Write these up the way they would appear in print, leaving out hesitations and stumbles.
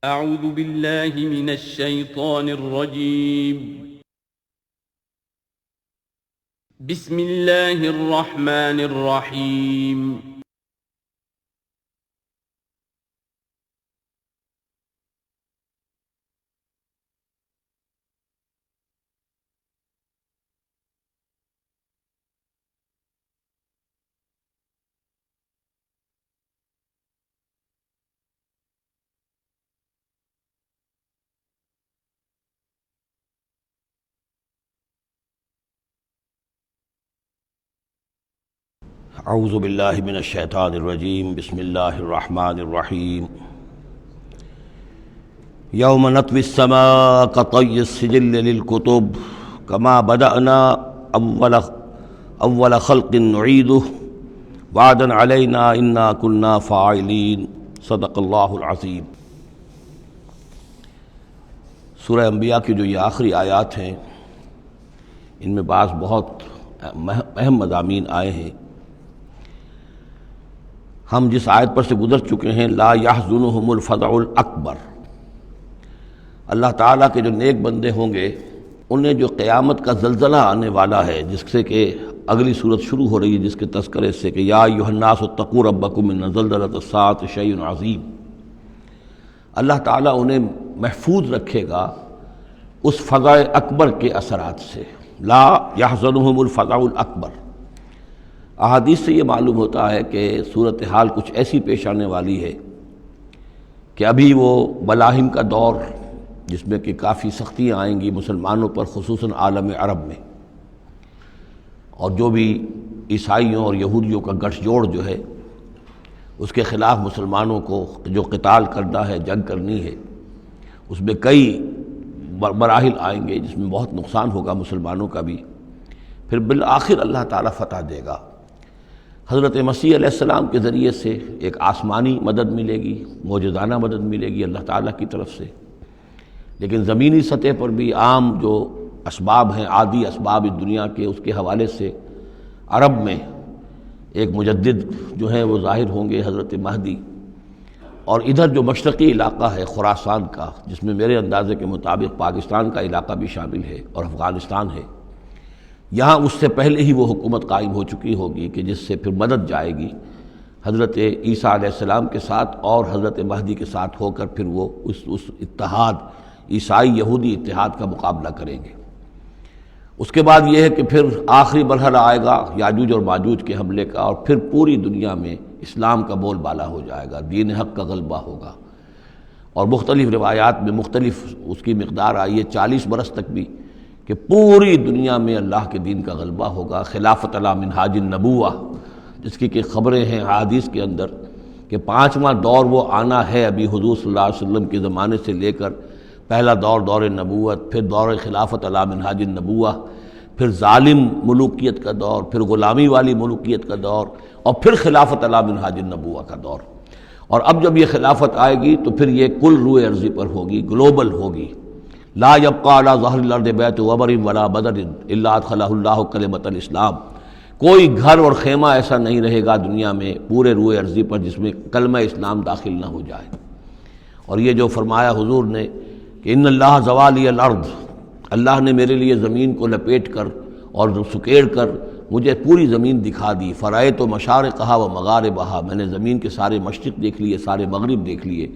أعوذ بالله من الشيطان الرجيم. بسم الله الرحمن الرحيم. اعوذ باللہ من الشیطان الرجیم بسم اللہ الرحمن الرحیم یوم نطوی السماء کطی السجل للکتب کما بدأنا اول خلق نعیدہ وعدا علینا انا کنا فاعلین صدق اللہ العظیم۔ سورہ انبیاء کی جو یہ آخری آیات ہیں ان میں بعض بہت اہم مضامین آئے ہیں۔ ہم جس آیت پر سے گزر چکے ہیں لا یحزنہم الفزع الاکبر، اللہ تعالیٰ کے جو نیک بندے ہوں گے انہیں جو قیامت کا زلزلہ آنے والا ہے، جس سے کہ اگلی صورت شروع ہو رہی ہے جس کے تذکرے سے کہ یا ایھا الناس اتقوا ربکم ان زلزلۃ الساعۃ شیء عظیم، اللہ تعالیٰ انہیں محفوظ رکھے گا اس فزع اکبر کے اثرات سے۔ لا یحزنہم الفزع الاکبر، احادیث سے یہ معلوم ہوتا ہے کہ صورتحال کچھ ایسی پیش آنے والی ہے کہ ابھی وہ ملاحم کا دور جس میں کہ کافی سختیاں آئیں گی مسلمانوں پر، خصوصاً عالم عرب میں، اور جو بھی عیسائیوں اور یہودیوں کا گٹھ جوڑ جو ہے اس کے خلاف مسلمانوں کو جو قتال کرنا ہے، جنگ کرنی ہے، اس میں کئی مراحل آئیں گے جس میں بہت نقصان ہوگا مسلمانوں کا بھی، پھر بالآخر اللہ تعالیٰ فتح دے گا۔ حضرت مسیح علیہ السلام کے ذریعے سے ایک آسمانی مدد ملے گی، معجزانہ مدد ملے گی اللہ تعالیٰ کی طرف سے، لیکن زمینی سطح پر بھی عام جو اسباب ہیں، عادی اسباب اس دنیا کے، اس کے حوالے سے عرب میں ایک مجدد جو ہے وہ ظاہر ہوں گے، حضرت مہدی، اور ادھر جو مشرقی علاقہ ہے خراسان کا، جس میں میرے اندازے کے مطابق پاکستان کا علاقہ بھی شامل ہے اور افغانستان ہے، یہاں اس سے پہلے ہی وہ حکومت قائم ہو چکی ہوگی کہ جس سے پھر مدد جائے گی حضرت عیسیٰ علیہ السلام کے ساتھ اور حضرت مہدی کے ساتھ ہو کر پھر وہ اس اتحاد، عیسائی یہودی اتحاد کا مقابلہ کریں گے۔ اس کے بعد یہ ہے کہ پھر آخری مرحلہ آئے گا یاجوج اور ماجوج کے حملے کا، اور پھر پوری دنیا میں اسلام کا بول بالا ہو جائے گا، دین حق کا غلبہ ہوگا، اور مختلف روایات میں مختلف اس کی مقدار آئی ہے، 40 برس تک بھی، کہ پوری دنیا میں اللہ کے دین کا غلبہ ہوگا۔ خلافت علی منہاج النبوہ، جس کی کہ خبریں ہیں حدیث کے اندر کہ 5واں دور وہ آنا ہے ابھی حضور صلی اللہ علیہ وسلم کے زمانے سے لے کر، پہلا دور دور نبوت، پھر دور خلافت علی منہاج النبوہ، پھر ظالم ملوکیت کا دور، پھر غلامی والی ملوکیت کا دور، اور پھر خلافت علی منہاج النبوہ کا دور۔ اور اب جب یہ خلافت آئے گی تو پھر یہ کل روئے ارضی پر ہوگی، گلوبل ہوگی۔ لا یبقى علی ظہر الارض بیت وبر ولا بدر الا ادخلہ اللہ کلمۃ الاسلام، کوئی گھر اور خیمہ ایسا نہیں رہے گا دنیا میں پورے روئے ارضی پر جس میں کلمہ اسلام داخل نہ ہو جائے۔ اور یہ جو فرمایا حضور نے کہ ان اللہ زوالی الارض، اللہ نے میرے لیے زمین کو لپیٹ کر اور سکیڑ کر مجھے پوری زمین دکھا دی، فرائے تو مشارقہا و مغاربہا، میں نے زمین کے سارے مشرق دیکھ لیے، سارے مغرب دیکھ لیے۔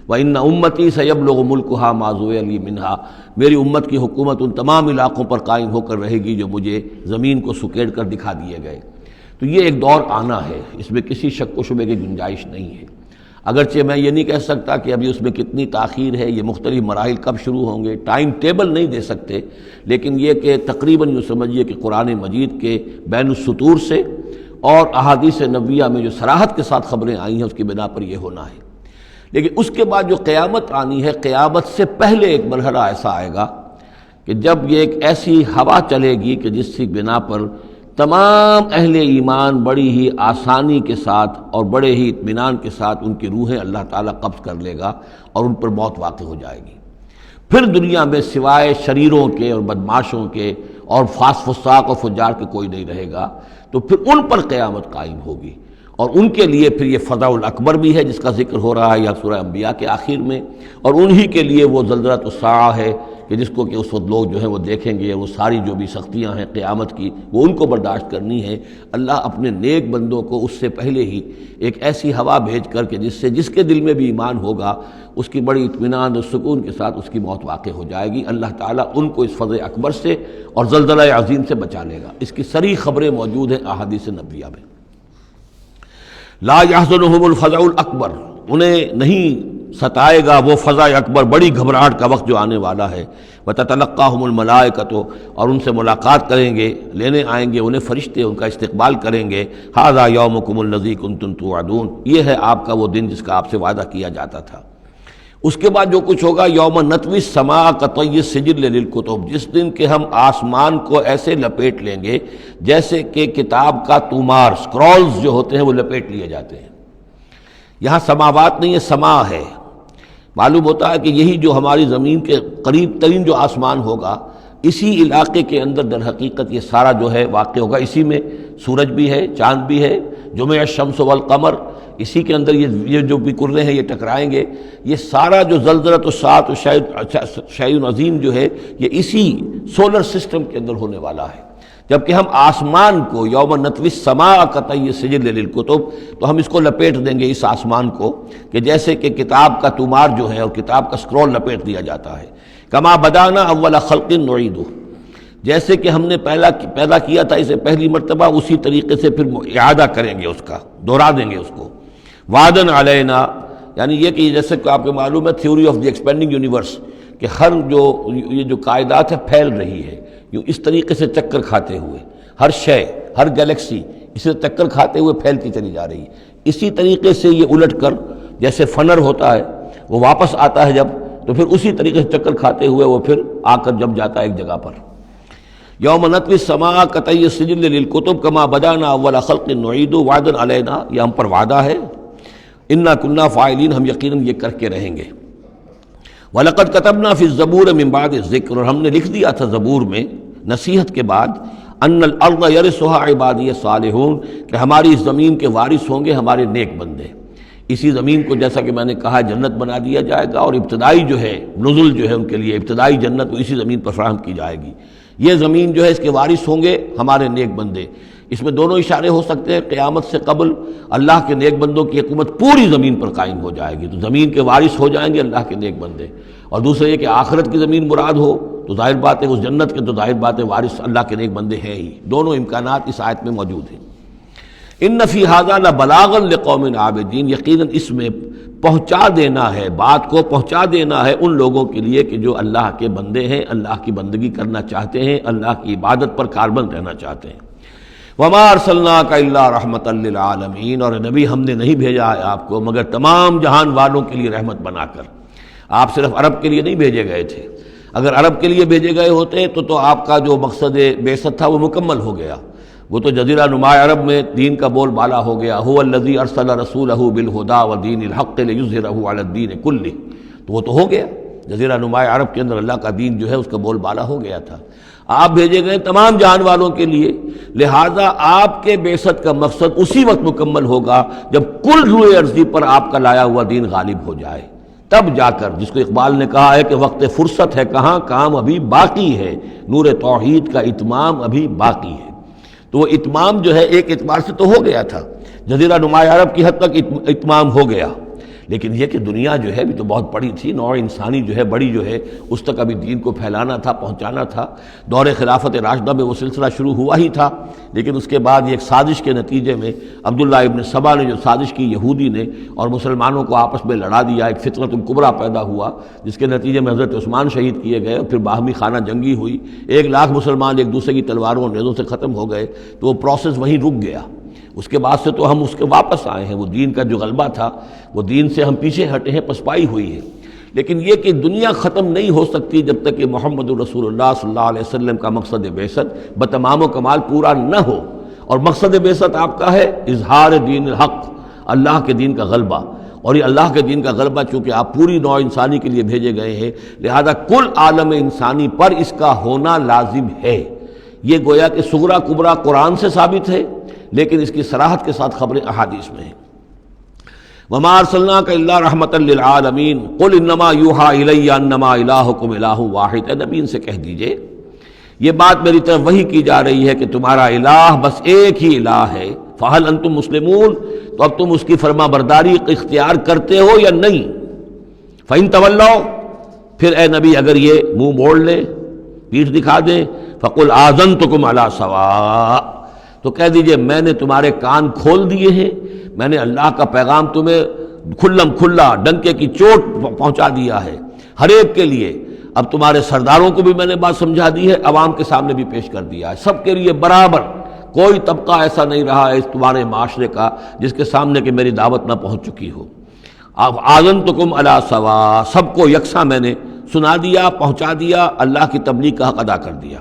وَإِنَّ أُمَّتِي سَيَبْلُغُ مُلْكُهَا مَا زُوِّيَ لِي مِنْهَا، میری امت کی حکومت ان تمام علاقوں پر قائم ہو کر رہے گی جو مجھے زمین کو سکیڑ کر دکھا دیے گئے۔ تو یہ ایک دور آنا ہے، اس میں کسی شک و شبے کی گنجائش نہیں ہے، اگرچہ میں یہ نہیں کہہ سکتا کہ ابھی اس میں کتنی تاخیر ہے، یہ مختلف مراحل کب شروع ہوں گے، ٹائم ٹیبل نہیں دے سکتے، لیکن یہ کہ تقریباً یوں سمجھیے کہ قرآن مجید کے بین السطور سے اور احادیث نبویہ میں جو صراحت کے ساتھ خبریں آئی ہیں اس کی بنا پر یہ ہونا ہے۔ لیکن اس کے بعد جو قیامت آنی ہے، قیامت سے پہلے ایک مرحلہ ایسا آئے گا کہ جب یہ ایک ایسی ہوا چلے گی کہ جس کی بنا پر تمام اہل ایمان بڑی ہی آسانی کے ساتھ اور بڑے ہی اطمینان کے ساتھ ان کی روحیں اللہ تعالیٰ قبض کر لے گا اور ان پر موت واقع ہو جائے گی۔ پھر دنیا میں سوائے شریروں کے اور بدماشوں کے اور فساق و فجار کے کوئی نہیں رہے گا، تو پھر ان پر قیامت قائم ہوگی، اور ان کے لیے پھر یہ فضع الاکبر بھی ہے جس کا ذکر ہو رہا ہے یا سورہ انبیاء کے آخر میں، اور انہی کے لیے وہ زلزلۃ الساعہ ہے کہ جس کو کہ اس وقت لوگ جو ہیں وہ دیکھیں گے، وہ ساری جو بھی سختیاں ہیں قیامت کی وہ ان کو برداشت کرنی ہے۔ اللہ اپنے نیک بندوں کو اس سے پہلے ہی ایک ایسی ہوا بھیج کر کے جس کے دل میں بھی ایمان ہوگا اس کی بڑی اطمینان اور سکون کے ساتھ اس کی موت واقع ہو جائے گی۔ اللہ تعالیٰ ان کو اس فضع اکبر سے اور زلزلہ عظیم سے بچا لے گا۔ اس کی صریح خبریں موجود ہیں احادیث نبویہ میں۔ لا یحزنہم الفزع الاکبر، انہیں نہیں ستائے گا وہ فضع اکبر، بڑی گھبراہٹ کا وقت جو آنے والا ہے۔ وتتلقاہم الملائکۃ، اور ان سے ملاقات کریں گے، لینے آئیں گے انہیں فرشتے، ان کا استقبال کریں گے۔ ھذا یومکم الذی کنتم توعدون، یہ ہے آپ کا وہ دن جس کا آپ سے وعدہ کیا جاتا تھا۔ اس کے بعد جو کچھ ہوگا، یوم نطوی السماء کطی السجل للکتب، جس دن کہ ہم آسمان کو ایسے لپیٹ لیں گے جیسے کہ کتاب کا تومار، سکرولز جو ہوتے ہیں وہ لپیٹ لیے جاتے ہیں۔ یہاں سماوات نہیں ہے، سما ہے۔ معلوم ہوتا ہے کہ یہی جو ہماری زمین کے قریب ترین جو آسمان ہوگا، اسی علاقے کے اندر در حقیقت یہ سارا جو ہے واقع ہوگا۔ اسی میں سورج بھی ہے، چاند بھی ہے، جمع الشمس والقمر، اسی کے اندر یہ جو بھی کرے ہیں یہ ٹکرائیں گے۔ یہ سارا جو زلزلۃ الساعۃ شیء عظیم جو ہے یہ اسی سولر سسٹم کے اندر ہونے والا ہے۔ جبکہ ہم آسمان کو یوم نطوی السماء کطی السجل للکتب، تو ہم اس کو لپیٹ دیں گے اس آسمان کو کہ جیسے کہ کتاب کا تومار جو ہے اور کتاب کا سکرول لپیٹ دیا جاتا ہے۔ کما بدانا اول خلق نعیدہ، جیسے کہ ہم نے پیدا کیا تھا اسے پہلی مرتبہ، اسی طریقے سے پھر اعادہ کریں گے، اس کا دوہرا دیں گے اس کو۔ وعدن علینا، یعنی یہ کہ جیسے کہ آپ کو معلوم ہے theory of the expanding universe, کہ ہر یہ جو کائنات ہے پھیل رہی ہے یوں اس طریقے سے چکر کھاتے ہوئے، ہر شے، ہر گلیکسی اسے چکر کھاتے ہوئے پھیلتی چلی جا رہی ہے۔ اسی طریقے سے یہ الٹ کر جیسے فنر ہوتا ہے وہ واپس آتا ہے جب، تو پھر اسی طریقے سے چکر کھاتے ہوئے وہ پھر آ کر جب جاتا ہے ایک جگہ پر۔ یوم نطوی السماء کطی السجل للکتب کما بدانا اول خلق نعید وعدا علینا، یہ ہم پر وعدہ ہے۔ انا کنا فاعلین، ہم یقیناً یہ کر کے رہیں گے۔ وَلَقَدْ كَتَبْنَا فِي الزَّبُورِ مِن بَعْدِ الذِّكْرِ، اور ہم نے لکھ دیا تھا زبور میں نصیحت کے بعد، أَنَّ الْأَرْضَ يَرِثُهَا عِبَادِيَ الصَّالِحُونَ، کہ ہماری اس زمین کے وارث ہوں گے ہمارے نیک بندے۔ اسی زمین کو جیسا کہ میں نے کہا جنت بنا دیا جائے گا، اور ابتدائی جو ہے نزل جو ہے ان کے لیے ابتدائی جنت وہ اسی زمین پر فراہم کی جائے گی۔ یہ زمین جو ہے اس کے وارث ہوں گے ہمارے نیک بندے۔ اس میں دونوں اشارے ہو سکتے ہیں، قیامت سے قبل اللہ کے نیک بندوں کی حکومت پوری زمین پر قائم ہو جائے گی، تو زمین کے وارث ہو جائیں گے اللہ کے نیک بندے۔ اور دوسرے یہ کہ آخرت کی زمین مراد ہو تو ظاہر بات ہے اس جنت کے تو ظاہر بات ہے وارث اللہ کے نیک بندے ہیں ہی۔ دونوں امکانات اس آیت میں موجود ہیں۔ ان فی ھذا لبلاغا لقوم عابدین، یقیناً اس میں پہنچا دینا ہے، بات کو پہنچا دینا ہے ان لوگوں کے لیے کہ جو اللہ کے بندے ہیں، اللہ کی بندگی کرنا چاہتے ہیں، اللہ کی عبادت پر کاربند رہنا چاہتے ہیں۔ وما ارسلناک الا رحمۃ للعالمین، اور نبی ہم نے نہیں بھیجا ہے آپ کو مگر تمام جہان والوں کے لیے رحمت بنا کر۔ آپ صرف عرب کے لیے نہیں بھیجے گئے تھے، اگر عرب کے لیے بھیجے گئے ہوتے تو آپ کا جو مقصد بعثت تھا وہ مکمل ہو گیا، وہ تو جزیرہ نما عرب میں دین کا بول بالا ہو گیا۔ هو الذی ارسل رسولہ بالہدی ودین الحق لیظہرہ علی الدین کلہ، تو وہ تو ہو گیا، جزیرہ نما عرب کے اندر اللہ کا دین جو ہے اس کا بول بالا ہو گیا تھا۔ آپ بھیجے گئے تمام جہان والوں کے لیے، لہذا آپ کے بعثت کا مقصد اسی وقت مکمل ہوگا جب کل روئے ارضی پر آپ کا لایا ہوا دین غالب ہو جائے، تب جا کر، جس کو اقبال نے کہا ہے کہ وقت فرصت ہے کہاں، کام ابھی باقی ہے، نور توحید کا اتمام ابھی باقی ہے۔ تو وہ اتمام جو ہے ایک اعتبار سے تو ہو گیا تھا، جزیرہ نما عرب کی حد تک اتمام ہو گیا، لیکن یہ کہ دنیا جو ہے بھی تو بہت بڑی تھی، نوع انسانی جو ہے بڑی جو ہے اس تک ابھی دین کو پھیلانا تھا، پہنچانا تھا۔ دور خلافت راشدہ میں وہ سلسلہ شروع ہوا ہی تھا، لیکن اس کے بعد یہ ایک سازش کے نتیجے میں عبداللہ ابن سبا نے جو سازش کی یہودی نے اور مسلمانوں کو آپس میں لڑا دیا، ایک فتنۃ الکبریٰ پیدا ہوا جس کے نتیجے میں حضرت عثمان شہید کیے گئے، اور پھر باہمی خانہ جنگی ہوئی، 1,00,000 مسلمان ایک دوسرے کی تلواروں اور نیزوں سے ختم ہو گئے، تو وہ پروسیس وہیں رک گیا۔ اس کے بعد سے تو ہم اس کے واپس آئے ہیں، وہ دین کا جو غلبہ تھا وہ دین سے ہم پیچھے ہٹے ہیں، پسپائی ہوئی ہے۔ لیکن یہ کہ دنیا ختم نہیں ہو سکتی جب تک کہ محمد رسول اللہ صلی اللہ علیہ وسلم کا مقصد بعثت بتمام و کمال پورا نہ ہو، اور مقصد بعثت آپ کا ہے اظہار دین الحق، اللہ کے دین کا غلبہ، اور یہ اللہ کے دین کا غلبہ چونکہ آپ پوری نوع انسانی کے لیے بھیجے گئے ہیں، لہذا کل عالم انسانی پر اس کا ہونا لازم ہے۔ یہ گویا کہ صغریٰ کبریٰ قرآن سے ثابت ہے، لیکن اس کی صراحت کے ساتھ خبریں احادیث میں ہیں۔ وما ارسلناک الا رحمۃ للعالمین قل انما یوحی الی انما الہکم الہ واحد، اے نبی ان سے کہہ دیجئے یہ بات میری طرف وحی کی جا رہی ہے کہ تمہارا الہ بس ایک ہی الہ ہے، فہل انتم مسلمون، تو اب تم اس کی فرما برداری اختیار کرتے ہو یا نہیں؟ فإن تولوا، پھر اے نبی اگر یہ منہ موڑ لیں، پیٹھ دکھا دیں، فقل آذنتکم علی سواء، تو کہہ دیجئے میں نے تمہارے کان کھول دیے ہیں، میں نے اللہ کا پیغام تمہیں کھلم کھلا ڈنکے کی چوٹ پہنچا دیا ہے ہر ایک کے لیے۔ اب تمہارے سرداروں کو بھی میں نے بات سمجھا دی ہے، عوام کے سامنے بھی پیش کر دیا ہے، سب کے لیے برابر، کوئی طبقہ ایسا نہیں رہا ہے اس تمہارے معاشرے کا جس کے سامنے کہ میری دعوت نہ پہنچ چکی ہو۔ اب آذنتکم علی سواء، سب کو یکساں میں نے سنا دیا، پہنچا دیا، اللہ کی تبلیغ کا حق ادا کر دیا۔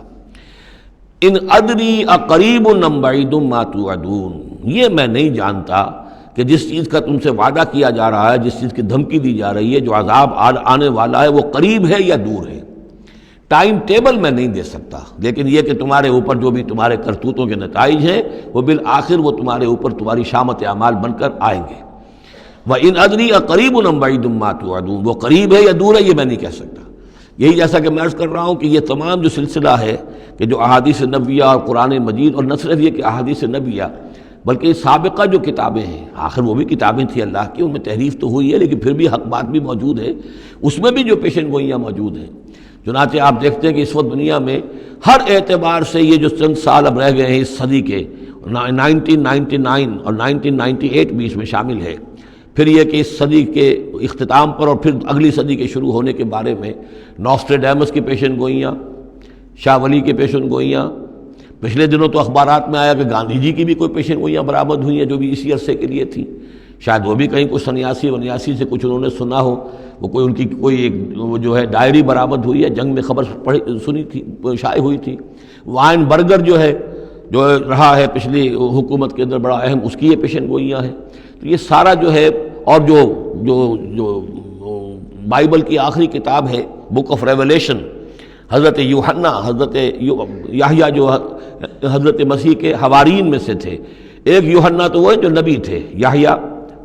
ان ادری اقریب ام بعید ما توعدون، یہ میں نہیں جانتا کہ جس چیز کا تم سے وعدہ کیا جا رہا ہے، جس چیز کی دھمکی دی جا رہی ہے، جو عذاب آنے والا ہے، وہ قریب ہے یا دور ہے۔ ٹائم ٹیبل میں نہیں دے سکتا، لیکن یہ کہ تمہارے اوپر جو بھی تمہارے کرتوتوں کے نتائج ہیں وہ بالآخر وہ تمہارے اوپر تمہاری شامت اعمال بن کر آئیں گے۔ وَإِنْ أَدْرِي أَقَرِيبٌ أَمْ بَعِيدٌ مَا تُوعَدُونَ، وہ قریب ہے یا دور ہے یہ میں نہیں کہہ سکتا۔ یہی جیسا کہ میں عرض کر رہا ہوں کہ یہ تمام جو سلسلہ ہے کہ جو احادیث نبویہ اور قرآن مجید، اور نہ صرف یہ کہ احادیث نبویہ بلکہ سابقہ جو کتابیں ہیں، آخر وہ بھی کتابیں تھیں اللہ کی، ان میں تحریف تو ہوئی ہے لیکن پھر بھی حق بات بھی موجود ہے، اس میں بھی جو پیشن گوئیاں موجود ہیں۔ چنانچہ آپ دیکھتے ہیں کہ اس وقت دنیا میں ہر اعتبار سے یہ جو چند سال اب رہ گئے ہیں اس صدی کے، 1999 اور 1998 بھی اس میں شامل ہے، پھر یہ کہ اس صدی کے اختتام پر اور پھر اگلی صدی کے شروع ہونے کے بارے میں نوسٹریڈیمس کی پیشن گوئیاں، شاہ ولی کی پیشن گوئیاں، پچھلے دنوں تو اخبارات میں آیا کہ گاندھی جی کی بھی کوئی پیشن گوئیاں برآمد ہوئی ہیں جو بھی اسی عرصے کے لیے تھیں، شاید وہ بھی کہیں کوئی سنیاسی سے کچھ انہوں نے سنا ہو، وہ کوئی ان کی کوئی ایک وہ جو ہے ڈائری برآمد ہوئی ہے، جنگ میں خبر سنی تھی، شائع ہوئی تھی۔ وائن برگر جو ہے جو رہا ہے پچھلی حکومت کے اندر بڑا اہم، اس کی یہ پیشن گوئیاں ہیں۔ تو یہ سارا جو ہے، اور جو بائبل کی آخری کتاب ہے بک آف ریولیشن، حضرت یوحنا، حضرت یحییٰ جو حضرت مسیح کے حوارین میں سے تھے، ایک یوحنا تو وہ جو نبی تھے، یحییٰ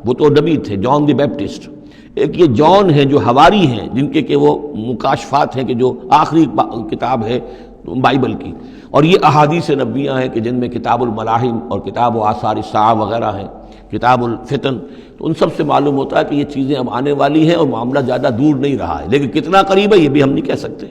وہ تو نبی تھے، جان دی بیپٹسٹ، ایک یہ جان ہیں جو حواری ہیں جن کے کہ وہ مکاشفات ہیں کہ جو آخری کتاب ہے بائبل کی، اور یہ احادیث نبویہ ہیں کہ جن میں کتاب الملاحم اور کتاب و آثار الساعہ وغیرہ ہیں، کتاب الفتن، تو ان سب سے معلوم ہوتا ہے کہ یہ چیزیں اب آنے والی ہیں اور معاملہ زیادہ دور نہیں رہا ہے، لیکن کتنا قریب ہے یہ بھی ہم نہیں کہہ سکتے۔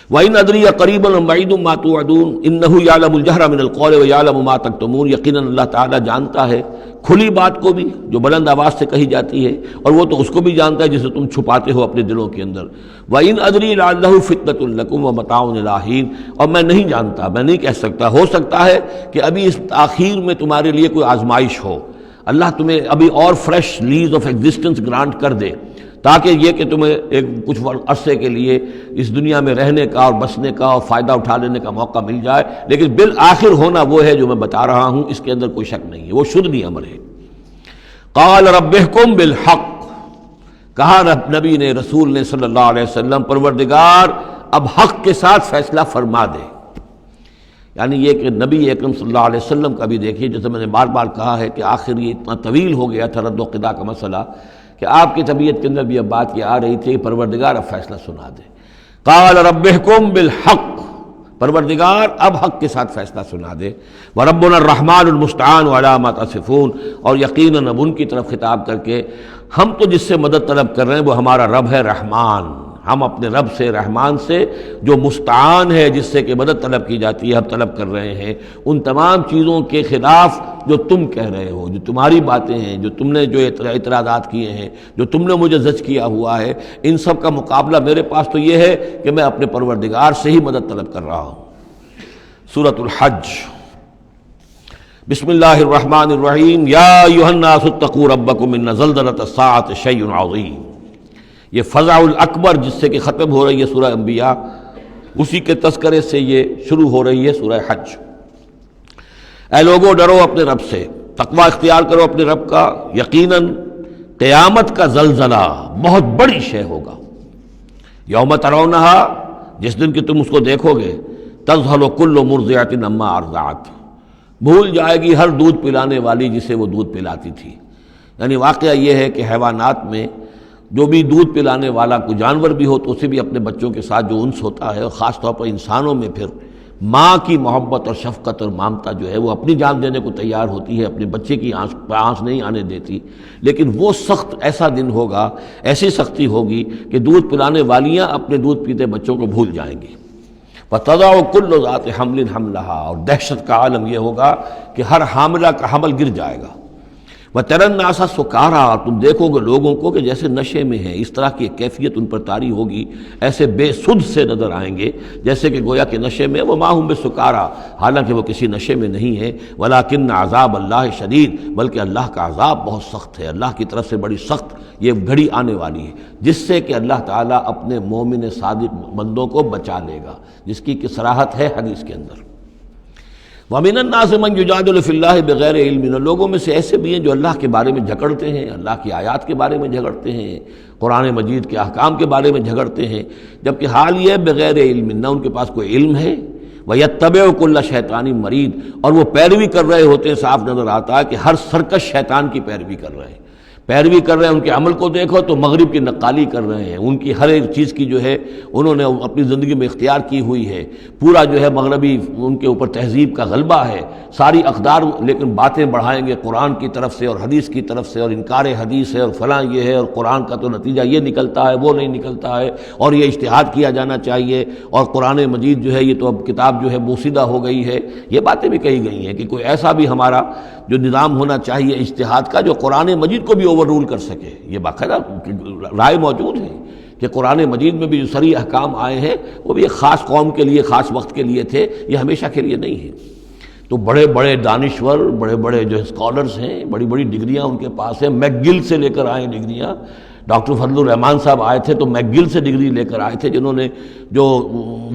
وَإِنْ أَدْرِي أَقَرِيبٌ أَمْ بَعِيدٌ مَا تُوعَدُونَ إِنَّهُ يَعْلَمُ الْجَهْرَ مِنَ الْقَوْلِ وَيَعْلَمُ مَا تَكْتُمُونَ، یقیناً اللہ تعالیٰ جانتا ہے کھلی بات کو بھی جو بلند آواز سے کہی جاتی ہے، اور وہ تو اس کو بھی جانتا ہے جسے تم چھپاتے ہو اپنے دلوں کے اندر۔ وَإِنْ أَدْرِي لَعَلَّهُ فِتْنَةٌ لَكُمْ وَمَتَاعٌ إِلَىٰ حِينٍ، اور میں نہیں جانتا، میں نہیں کہہ سکتا، ہو سکتا ہے کہ ابھی اس تاخیر میں تمہارے لیے کوئی آزمائش ہو، اللہ تمہیں ابھی اور fresh lease of existence grant کر دے، تاکہ یہ کہ تمہیں ایک کچھ عرصے کے لیے اس دنیا میں رہنے کا اور بسنے کا اور فائدہ اٹھا لینے کا موقع مل جائے، لیکن بالآخر ہونا وہ ہے جو میں بتا رہا ہوں، اس کے اندر کوئی شک نہیں ہے، وہ شدنی امر ہے۔ قال رب احکم بالحق، کہا نبی نے، رسول نے صلی اللہ علیہ وسلم، پروردگار اب حق کے ساتھ فیصلہ فرما دے۔ یعنی یہ کہ نبی اکرم صلی اللہ علیہ وسلم کا بھی دیکھیے، جیسے میں نے بار بار کہا ہے کہ آخر یہ اتنا طویل ہو گیا تھا رد و قضا کا مسئلہ کہ آپ کی طبیعت کے اندر بھی اب بات یہ آ رہی تھی کہ پروردگار اب فیصلہ سنا دے۔ قال رب احکم بالحق، پروردگار اب حق کے ساتھ فیصلہ سنا دے۔ وربنا الرحمن المستعان علی ما تصفون، اور یقیناً اب ان کی طرف خطاب کر کے، ہم تو جس سے مدد طلب کر رہے ہیں وہ ہمارا رب ہے رحمان، ہم اپنے رب سے رحمان سے جو مستعان ہے، جس سے کہ مدد طلب کی جاتی ہے، ہم طلب کر رہے ہیں ان تمام چیزوں کے خلاف جو تم کہہ رہے ہو، جو تمہاری باتیں ہیں، جو تم نے جو اعتراضات کیے ہیں، جو تم نے مجھے زج کیا ہوا ہے، ان سب کا مقابلہ میرے پاس تو یہ ہے کہ میں اپنے پروردگار سے ہی مدد طلب کر رہا ہوں۔ سورۃ الحج، بسم اللہ الرحمن الرحیم، یا ایھا الناس اتقوا ربکم ان زلزلۃ الساعۃ شیء عظیم۔ یہ فزع الاکبر جس سے کہ ختم ہو رہی ہے سورہ انبیاء، اسی کے تذکرے سے یہ شروع ہو رہی ہے سورہ حج۔ اے لوگو ڈرو اپنے رب سے، تقوی اختیار کرو اپنے رب کا، یقیناً قیامت کا زلزلہ بہت بڑی شے ہوگا۔ یوم ترونہا، جس دن کہ تم اس کو دیکھو گے، تذہل کل مرضعۃ عما ارضعت، بھول جائے گی ہر دودھ پلانے والی جسے وہ دودھ پلاتی تھی۔ یعنی واقعہ یہ ہے کہ حیوانات میں جو بھی دودھ پلانے والا کوئی جانور بھی ہو تو اسے بھی اپنے بچوں کے ساتھ جو انس ہوتا ہے، اور خاص طور پر انسانوں میں پھر ماں کی محبت اور شفقت اور ممتا جو ہے وہ اپنی جان دینے کو تیار ہوتی ہے، اپنے بچے کی آنس نہیں آنے دیتی۔ لیکن وہ سخت ایسا دن ہوگا، ایسی سختی ہوگی کہ دودھ پلانے والیاں اپنے دودھ پیتے بچوں کو بھول جائیں گی۔ وَتَضَعُ كُلُّ ذَاتِ حَمْلٍ حَمْلَهَا، اور دہشت کا عالم یہ ہوگا کہ ہر حاملہ کا حمل گر جائے گا۔ وَتَرَى النَّاسَ سُكَارَىٰ، اور تم دیکھو گے لوگوں کو کہ جیسے نشے میں ہیں، اس طرح کی ایک کیفیت ان پر طاری ہوگی، ایسے بے سدھ سے نظر آئیں گے جیسے کہ گویا کہ نشے میں، وَمَا هُم بِسُكَارَىٰ، حالانکہ وہ کسی نشے میں نہیں ہے، وَلَٰكِنَّ عَذَابَ اللَّهِ شَدِيدٌ، بلکہ اللہ کا عذاب بہت سخت ہے، اللہ کی طرف سے بڑی سخت یہ گھڑی آنے والی ہے جس سے کہ اللہ تعالیٰ اپنے مومن صادق بندوں کو بچا لے گا، جس کی کہ صراحت ہے حدیث کے اندر۔ وَمِنَ النَّاسِ مَن يُجَادِلُ فِي اللَّهِ بِغَيْرِ عِلْمٍ، لوگوں میں سے ایسے بھی ہیں جو اللہ کے بارے میں جھگڑتے ہیں، اللہ کی آیات کے بارے میں جھگڑتے ہیں، قرآن مجید کے احکام کے بارے میں جھگڑتے ہیں، جبکہ حال یہ ہے بغیر علم، نہ ان کے پاس کوئی علم ہے، وَيَتَّبِعُ كُلَّ شَيْطَانٍ مَرِيدٍ، اور وہ پیروی کر رہے ہوتے ہیں، صاف نظر آتا ہے کہ ہر سرکش شیطان کی پیروی کر رہے ہیں، ان کے عمل کو دیکھو تو مغرب کی نقالی کر رہے ہیں، ان کی ہر ایک چیز کی جو ہے انہوں نے اپنی زندگی میں اختیار کی ہوئی ہے، پورا جو ہے مغربی ان کے اوپر تہذیب کا غلبہ ہے، ساری اقدار، لیکن باتیں بڑھائیں گے قرآن کی طرف سے اور حدیث کی طرف سے، اور انکار حدیث ہے اور فلاں یہ ہے، اور قرآن کا تو نتیجہ یہ نکلتا ہے وہ نہیں نکلتا ہے، اور یہ اجتہاد کیا جانا چاہیے، اور قرآن مجید جو ہے یہ تو اب کتاب جو ہے بوسیدہ ہو گئی ہے، یہ باتیں بھی کہی گئی ہیں کہ کوئی ایسا بھی ہمارا جو نظام ہونا چاہیے اجتہاد کا جو قرآن مجید کو بھی اوور رول کر سکے، یہ باقاعدہ رائے موجود ہے کہ قرآن مجید میں بھی جو صریح احکام آئے ہیں وہ بھی ایک خاص قوم کے لیے، خاص وقت کے لیے تھے، یہ ہمیشہ کے لیے نہیں ہے۔ تو بڑے بڑے دانشور، بڑے بڑے جو اسکالرز ہیں، بڑی بڑی ڈگریاں ان کے پاس ہیں، میک گل سے لے کر آئے ڈگریاں، ڈاکٹر فضل الرحمان صاحب آئے تھے تو میک گل سے ڈگری لے کر آئے تھے، جنہوں نے جو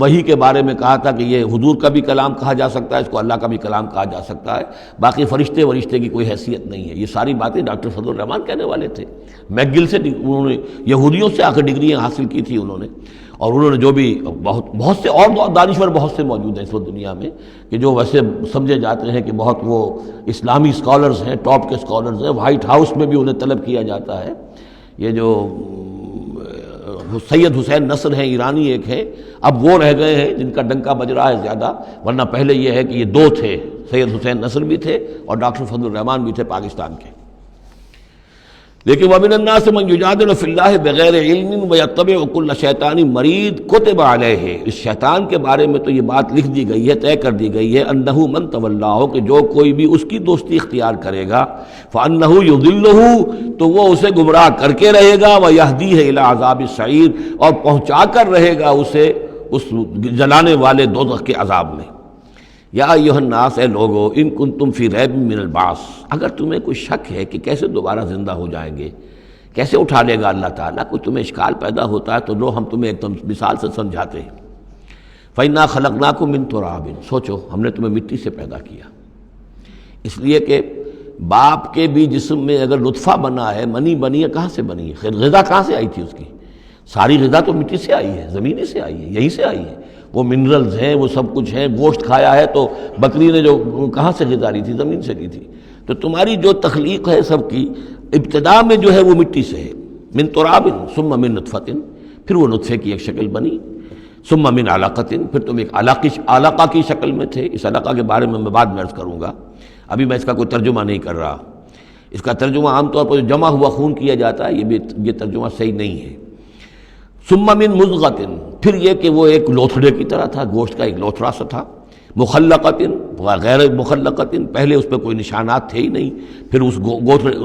وحی کے بارے میں کہا تھا کہ یہ حضور کا بھی کلام کہا جا سکتا ہے، اس کو اللہ کا بھی کلام کہا جا سکتا ہے، باقی فرشتے کی کوئی حیثیت نہیں ہے، یہ ساری باتیں ڈاکٹر فضل الرحمان کہنے والے تھے۔ میک گل سے انہوں نے یہودیوں سے آ کر ڈگریاں حاصل کی تھی انہوں نے، اور انہوں نے جو بھی بہت سے اور دانشور بہت سے موجود ہیں اس وقت دنیا میں کہ جو ویسے سمجھے جاتے ہیں کہ بہت وہ اسلامی اسکالرز ہیں، ٹاپ کے اسکالرز ہیں، وائٹ ہاؤس میں بھی انہیں طلب کیا جاتا ہے۔ یہ جو سید حسین نصر ہیں، ایرانی ایک ہیں، اب وہ رہ گئے ہیں جن کا ڈنکا بج رہا ہے زیادہ، ورنہ پہلے یہ ہے کہ یہ دو تھے، سید حسین نصر بھی تھے اور ڈاکٹر فضل الرحمان بھی تھے پاکستان کے۔ لیکن وَمِنَ النَّاسِ مَن يُجَادِلُ فِي اللَّهِ بِغَيْرِ عِلْمٍ وَيَتَّبِعُ كُلَّ شَيْطَانٍ مَرِيدٍ كُتِبَ عَلَيْهِ، اس شیطان کے بارے میں تو یہ بات لکھ دی گئی ہے، طے کر دی گئی ہے، أَنَّهُ مَن تَوَلَّاهُ، کہ جو کوئی بھی اس کی دوستی اختیار کرے گا، فَأَنَّهُ يُضِلُّهُ، تو وہ اسے گمراہ کر کے رہے گا، وَيَهْدِيهِ إِلَىٰ عَذَابِ السَّعِيرِ، اور پہنچا کر رہے گا اسے اس جلانے والے دوزخ کے عذاب میں۔ یا ایھا الناس، اے لوگو، ان کنتم فی ریب من البعث، اگر تمہیں کوئی شک ہے کہ کیسے دوبارہ زندہ ہو جائیں گے، کیسے اٹھا لے گا اللہ تعالیٰ، کوئی تمہیں اشکال پیدا ہوتا ہے تو لو ہم تمہیں ایک مثال سے سمجھاتے ہیں۔ فَإِنَّا خَلَقْنَاكُم مِّن تُرَابٍ، سوچو ہم نے تمہیں مٹی سے پیدا کیا، اس لیے کہ باپ کے بھی جسم میں اگر نطفہ بنا ہے، منی بنی ہے، کہاں سے بنی ہے؟ غذا کہاں سے آئی تھی اس کی؟ ساری غذا تو مٹی سے آئی ہے، زمین سے آئی ہے، یہیں سے آئی ہے، وہ منرلز ہیں، وہ سب کچھ ہیں، گوشت کھایا ہے تو بکری نے جو کہاں سے غذا لی تھی؟ زمین سے لی تھی۔ تو تمہاری جو تخلیق ہے سب کی ابتدا میں جو ہے وہ مٹی سے ہے، من تراب ثم من نطفۃ، پھر وہ نطفے کی ایک شکل بنی، ثم من علقۃ، پھر تم ایک علقہ کی شکل میں تھے۔ اس علقہ کے بارے میں بعد میں عرض کروں گا، ابھی میں اس کا کوئی ترجمہ نہیں کر رہا، اس کا ترجمہ عام طور پر جو جمع ہوا خون کیا جاتا ہے یہ ترجمہ صحیح نہیں ہے۔ ثم من مضغۃ، پھر یہ کہ وہ ایک لوتھڑے کی طرح تھا، گوشت کا ایک لوتھڑا سا تھا، مخلقۃ غیر مخلقۃ، پہلے اس پہ کوئی نشانات تھے ہی نہیں، پھر اس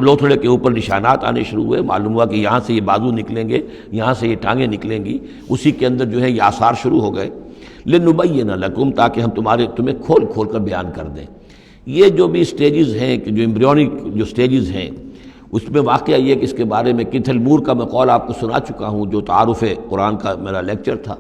لوتھڑے کے اوپر نشانات آنے شروع ہوئے، معلوم ہوا کہ یہاں سے یہ بازو نکلیں گے، یہاں سے یہ ٹانگیں نکلیں گی، اسی کے اندر جو ہے یہ آثار شروع ہو گئے۔ لنبین لکم، تاکہ ہم تمہیں کھول کھول کر بیان کر دیں۔ یہ جو بھی سٹیجز ہیں کہ جو ایمبریونک جو سٹیجز ہیں، اس میں واقعہ یہ کہ اس کے بارے میں کیتھل مور کا میں قول آپ کو سنا چکا ہوں، جو تعارف قرآن کا میرا لیکچر تھا،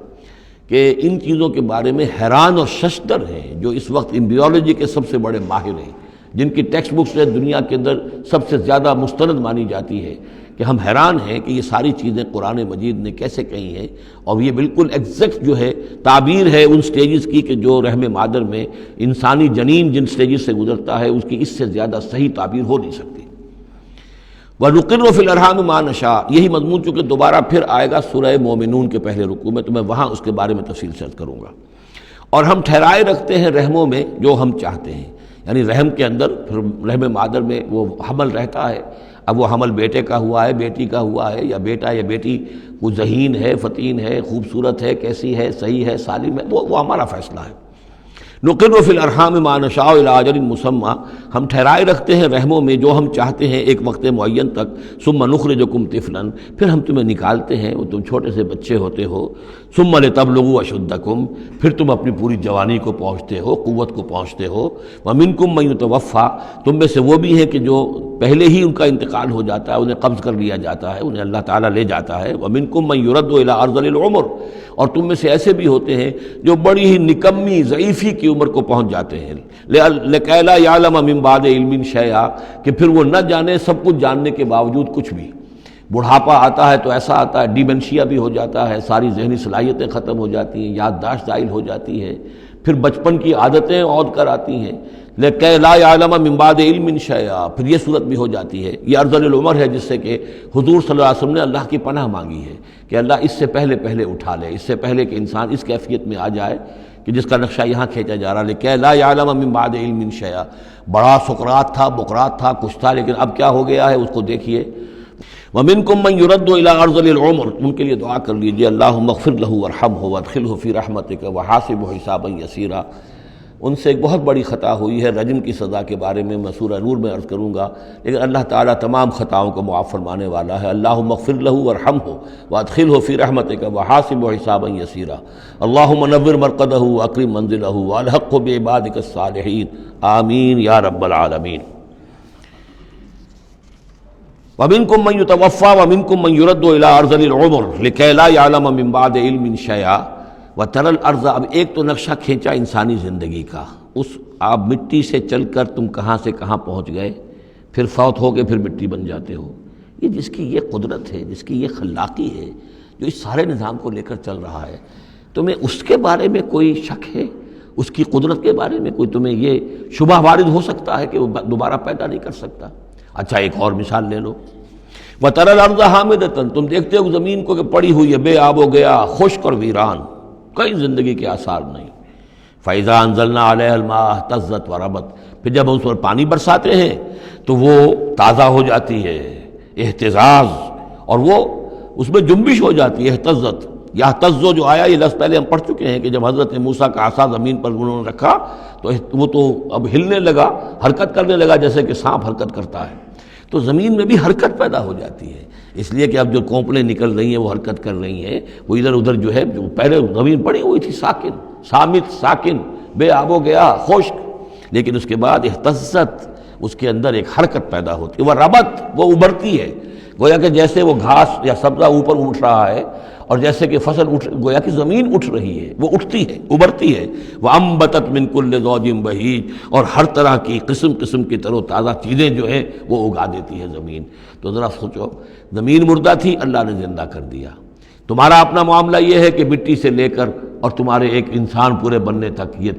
کہ ان چیزوں کے بارے میں حیران اور ششدر ہیں جو اس وقت ایمبریولوجی کے سب سے بڑے ماہر ہیں جن کی ٹیکسٹ بک سے دنیا کے اندر سب سے زیادہ مستند مانی جاتی ہے، کہ ہم حیران ہیں کہ یہ ساری چیزیں قرآن مجید نے کیسے کہی ہیں، اور یہ بالکل ایگزیکٹ جو ہے تعبیر ہے ان سٹیجز کی کہ جو رحم مادر میں انسانی جنین جن سٹیجز سے گزرتا ہے اس کی اس سے زیادہ صحیح تعبیر ہو نہیں سکتی۔ وَنُقِرُّ فِي الْأَرْحَامِ مَا نَشَاءُ، یہی مضمون چونکہ دوبارہ پھر آئے گا سورہ مومنون کے پہلے رکوع میں، تو میں وہاں اس کے بارے میں تفصیل سے کروں گا۔ اور ہم ٹھہرائے رکھتے ہیں رحموں میں جو ہم چاہتے ہیں، یعنی رحم کے اندر پھر رحم مادر میں وہ حمل رہتا ہے، اب وہ حمل بیٹے کا ہوا ہے، بیٹی کا ہوا ہے، یا بیٹا یا بیٹی وہ ذہین ہے، فتین ہے، خوبصورت ہے، کیسی ہے، صحیح ہے، سالم ہے، وہ ہمارا فیصلہ ہے۔ نقر فی الارحام ما نشاء الی اجل مسمى، ہم ٹھہرائے رکھتے ہیں رحموں میں جو ہم چاہتے ہیں ایک وقت معین تک، ثم نخرجکم طفلا، پھر ہم تمہیں نکالتے ہیں، وہ تم چھوٹے سے بچے ہوتے ہو، ثم لتبلغوا اشدکم، پھر تم اپنی پوری جوانی کو پہنچتے ہو، قوت کو پہنچتے ہو، ومنکم من یتوفی، تم میں سے وہ بھی ہیں کہ جو پہلے ہی ان کا انتقال ہو جاتا ہے، انہیں قبض کر لیا جاتا ہے، انہیں اللہ تعالیٰ لے جاتا ہے، ومنکم من یرد الی ارذل العمر، اور تم میں سے ایسے بھی ہوتے ہیں جو بڑی ہی نکمی ضعیفی کی عمر کو پہنچ جاتے ہیں، لکئی لا یعلم من بعد علم شیئا، کہ پھر وہ نہ جانے سب کچھ جاننے کے باوجود کچھ بھی۔ بڑھاپا آتا ہے تو ایسا آتا ہے، ڈیمنشیا بھی ہو جاتا ہے، ساری ذہنی صلاحیتیں ختم ہو جاتی ہیں، یادداشت زائل ہو جاتی ہے، پھر بچپن کی عادتیں عود کر آتی ہیں، لکئی لا یعلم من بعد علم شیئا، پھر یہ صورت بھی ہو جاتی ہے۔ یہ ارذل العمر ہے جس سے کہ حضور صلی اللہ علیہ وسلم نے اللہ کی پناہ مانگی ہے کہ اللہ اس سے پہلے اٹھا لے، اس سے پہلے کہ انسان اس کیفیت میں آ جائے کہ جس کا نقشہ یہاں کھینچا جا رہا ہے، لکئی لا یعلم من بعد علم شیئا۔ بڑا سقراط تھا، بقراط تھا، کچھ تھا، لیکن اب کیا ہو گیا ہے اس کو دیکھیے۔ وَمِنْكُمْ مَنْ يُرَدُّ إِلَىٰ أَرْذَلِ الْعُمُرِ، ان کے لیے دعا کر لیجئے اللہم اغفر لہ وارحمہ وادخلہ فی رحمتک وحاسبہ حسابا یسیرا۔ ان سے ایک بہت بڑی خطا ہوئی ہے، رجم کی سزا کے بارے میں سورہ نور میں عرض کروں گا، لیکن اللہ تعالیٰ تمام خطاؤں کو معاف فرمانے والا ہے۔ اللہم اغفر لہ وارحمہ وادخلہ فی رحمتک وحاسبہ حسابا یسیرا۔ اللہم نور مرقدہ واکرم منزلہ والحقہ بعبادک الصالحین، آمین یا رب العالمین۔ وَمِنْكُمْ مَنْ يُتَوَفَّى وَمِنْكُمْ مَنْ يُرَدُّ إِلَىٰ أَرْذَلِ الْعُمُرِ لِكَيْ لَا يَعْلَمَ مِنْ بَعْدِ عِلْمٍ شَيْئًا وَتَرَى الْأَرْضَ، اب ایک تو نقشہ کھینچا انسانی زندگی کا، اس آپ مٹی سے چل کر تم کہاں سے کہاں پہنچ گئے، پھر فوت ہو کے پھر مٹی بن جاتے ہو۔ یہ جس کی یہ قدرت ہے، جس کی یہ خلاقی ہے، جو اس سارے نظام کو لے کر چل رہا ہے، تمہیں اس کے بارے میں کوئی شک ہے؟ اس کی قدرت کے بارے میں کوئی تمہیں یہ شبہ وارد ہو سکتا ہے کہ وہ دوبارہ پیدا نہیں کر سکتا؟ اچھا ایک اور مثال لے لو، وَتَرَى الْأَرْضَ حَامِدَةً، تم دیکھتے ہو زمین کو کہ پڑی ہوئی ہے، بے آب و گیا، خشک اور ویران، کئی زندگی کے آثار نہیں۔ فَإِذَا أَنزَلْنَا عَلَيْهَا الْمَاءَ اهْتَزَّتْ وَرَبَتْ، پھر جب ہم اس پر پانی برساتے ہیں تو وہ تازہ ہو جاتی ہے، اہتزاز، اور وہ اس میں جنبش ہو جاتی ہے، اہتزت۔ یہتزو جو آیا یہ لفظ پہلے ہم پڑھ چکے ہیں کہ جب حضرت موسیٰ کا عصا زمین پر انہوں نے رکھا تو وہ تو اب ہلنے لگا، حرکت کرنے لگا جیسے کہ سانپ حرکت کرتا ہے، تو زمین میں بھی حرکت پیدا ہو جاتی ہے، اس لیے کہ اب جو کونپلیں نکل رہی ہیں وہ حرکت کر رہی ہیں، وہ ادھر ادھر جو ہے، جو پہلے زمین پڑی ہوئی تھی ساکن، صامت، ساکن، بے آب و گیا، خشک، لیکن اس کے بعد اہتزت، اس کے اندر ایک حرکت پیدا ہوتی ہے، وہ ربت، وہ ابھرتی ہے، گویا کہ جیسے وہ گھاس یا سبزہ اوپر اٹھ رہا ہے، اور جیسے کہ فصل گویا کہ زمین اٹھ رہی ہے، وہ اٹھتی ہے، ابھرتی ہے، وَأَنبَتَتْ مِن كُلِّ زَوْجٍ بَهِيجٍ، اور ہر طرح کی قسم قسم کی تر و تازہ چیزیں جو ہیں وہ اگا دیتی ہے زمین۔ تو ذرا سوچو، زمین مردہ تھی، اللہ نے زندہ کر دیا۔ تمہارا اپنا معاملہ یہ ہے کہ مٹی سے لے کر اور تمہارے ایک انسان پورے بننے تک، یہ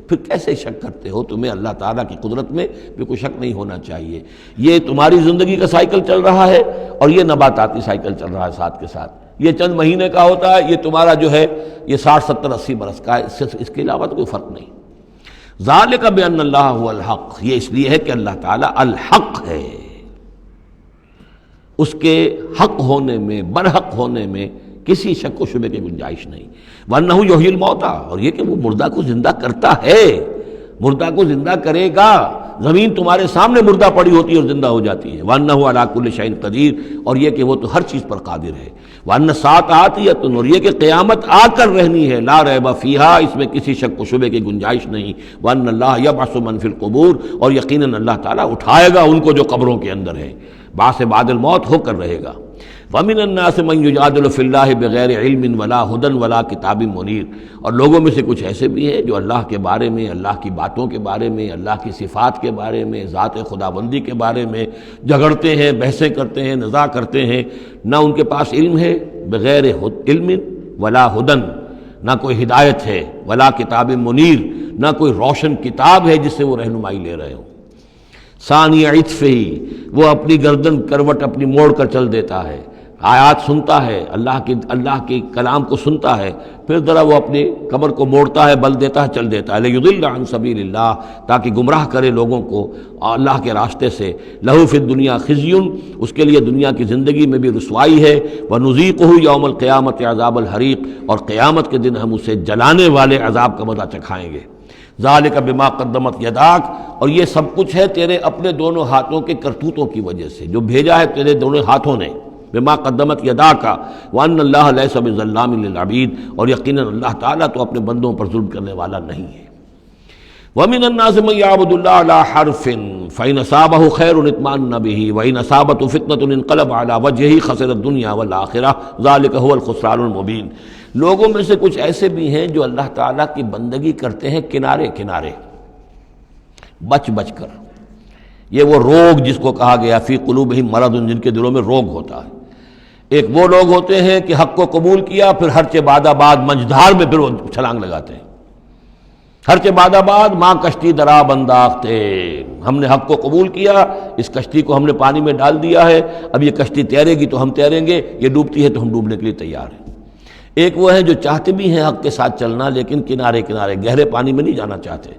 پھر کیسے شک کرتے ہو؟ تمہیں اللہ تعالیٰ کی قدرت میں بھی کوئی شک نہیں ہونا چاہیے۔ یہ تمہاری زندگی کا سائیکل چل رہا ہے اور یہ نباتاتی سائیکل چل رہا ہے ساتھ کے ساتھ، یہ چند مہینے کا ہوتا ہے، یہ تمہارا جو ہے یہ 60 70 80 برس کا ہے، اس کے علاوہ تو کوئی فرق نہیں۔ ذالک بأن اللہ هو الحق، یہ اس لیے ہے کہ اللہ تعالیٰ الحق ہے، اس کے حق ہونے میں، برحق ہونے میں کسی شک و شبے کی گنجائش نہیں۔ وَأَنَّهُ يُحْيِي الْمَوْتَى، اور یہ کہ وہ مردہ کو زندہ کرتا ہے، مردہ کو زندہ کرے گا۔ زمین تمہارے سامنے مردہ پڑی ہوتی ہے اور زندہ ہو جاتی ہے۔ وَأَنَّهُ عَلَىٰ كُلِّ شَيْءٍ قَدِيرٌ، اور یہ کہ وہ تو ہر چیز پر قادر ہے۔ وَأَنَّ السَّاعَةَ آتِيَةٌ، اور یہ کہ قیامت آ کر رہنی ہے، لَا رَيْبَ فِيهَا، اس میں کسی شک و شبے کی گنجائش نہیں۔ وَأَنَّ اللَّهَ يَبْعَثُ مَن فِي الْقُبُورِ، اور یقیناً اللہ تعالیٰ اٹھائے گا ان کو جو قبروں کے اندر ہے، بعث بعد الموت ہو کر رہے گا۔ وَمِنَ النَّاسِ مَن يُجَادِلُ فِي اللَّهِ بِغَيْرِ عِلْمٍ وَلَا هُدًى وَلَا كِتَابٍ مُنِيرٍ، اور لوگوں میں سے کچھ ایسے بھی ہیں جو اللہ کے بارے میں، اللہ کی باتوں کے بارے میں، اللہ کی صفات کے بارے میں، ذات خداوندی کے بارے میں جھگڑتے ہیں، بحثیں کرتے ہیں، نزاع کرتے ہیں، نہ ان کے پاس علم ہے، بغیر علم ولا ہدن، نہ کوئی ہدایت ہے، ولا کتاب منیر، نہ کوئی روشن کتاب ہے جس سے وہ رہنمائی لے رہے ہوں۔ ثانی عطفہ، وہ اپنی گردن کروٹ اپنی موڑ کر چل دیتا ہے، آیات سنتا ہے، اللہ کے کلام کو سنتا ہے، پھر ذرا وہ اپنی کمر کو موڑتا ہے، بل دیتا ہے، چل دیتا ہے، لیضل عن سبیل اللہ، تاکہ گمراہ کرے لوگوں کو اللہ کے راستے سے۔ لہ فی الدنیا خزی، اس کے لیے دنیا کی زندگی میں بھی رسوائی ہے، ونذیقہ یوم القیامت عذاب الحریق، اور قیامت کے دن ہم اسے جلانے والے عذاب کا مزہ چکھائیں گے۔ ذالک بما قدمت یداک، اور یہ سب کچھ ہے تیرے اپنے دونوں ہاتھوں کے کرتوتوں کی وجہ سے، جو بھیجا ہے تیرے دونوں ہاتھوں نے، بما قدمت یداک، وان اللہ لیس بظلام للعبید، اور یقیناً اللہ تعالیٰ تو اپنے بندوں پر ظلم کرنے والا نہیں ہے۔ ومن الناس من يعبد الله على حرف فإن أصابه خير اطمأن به وإن أصابته فتنة انقلب على وجهه خسر الدنيا والآخرة ذلك هو الخسران المبين۔ لوگوں میں سے کچھ ایسے بھی ہیں جو اللہ تعالیٰ کی بندگی کرتے ہیں کنارے کنارے، بچ بچ کر۔ یہ وہ روگ جس کو کہا گیا فی قلوبہم مرض، جن کے دلوں میں روگ ہوتا ہے۔ ایک وہ لوگ ہوتے ہیں کہ حق کو قبول کیا، پھر ہر چہ بعد آباد منجدھار میں پھر وہ چھلانگ لگاتے ہیں، ہر چہ بعد آباد ماں کشتی دراب انداختے، ہم نے حق کو قبول کیا، اس کشتی کو ہم نے پانی میں ڈال دیا ہے، اب یہ کشتی تیرے گی تو ہم تیریں گے، یہ ڈوبتی ہے تو ہم ڈوبنے کے لیے تیار ہیں۔ ایک وہ ہیں جو چاہتے بھی ہیں حق کے ساتھ چلنا، لیکن کنارے کنارے گہرے پانی میں نہیں جانا چاہتے،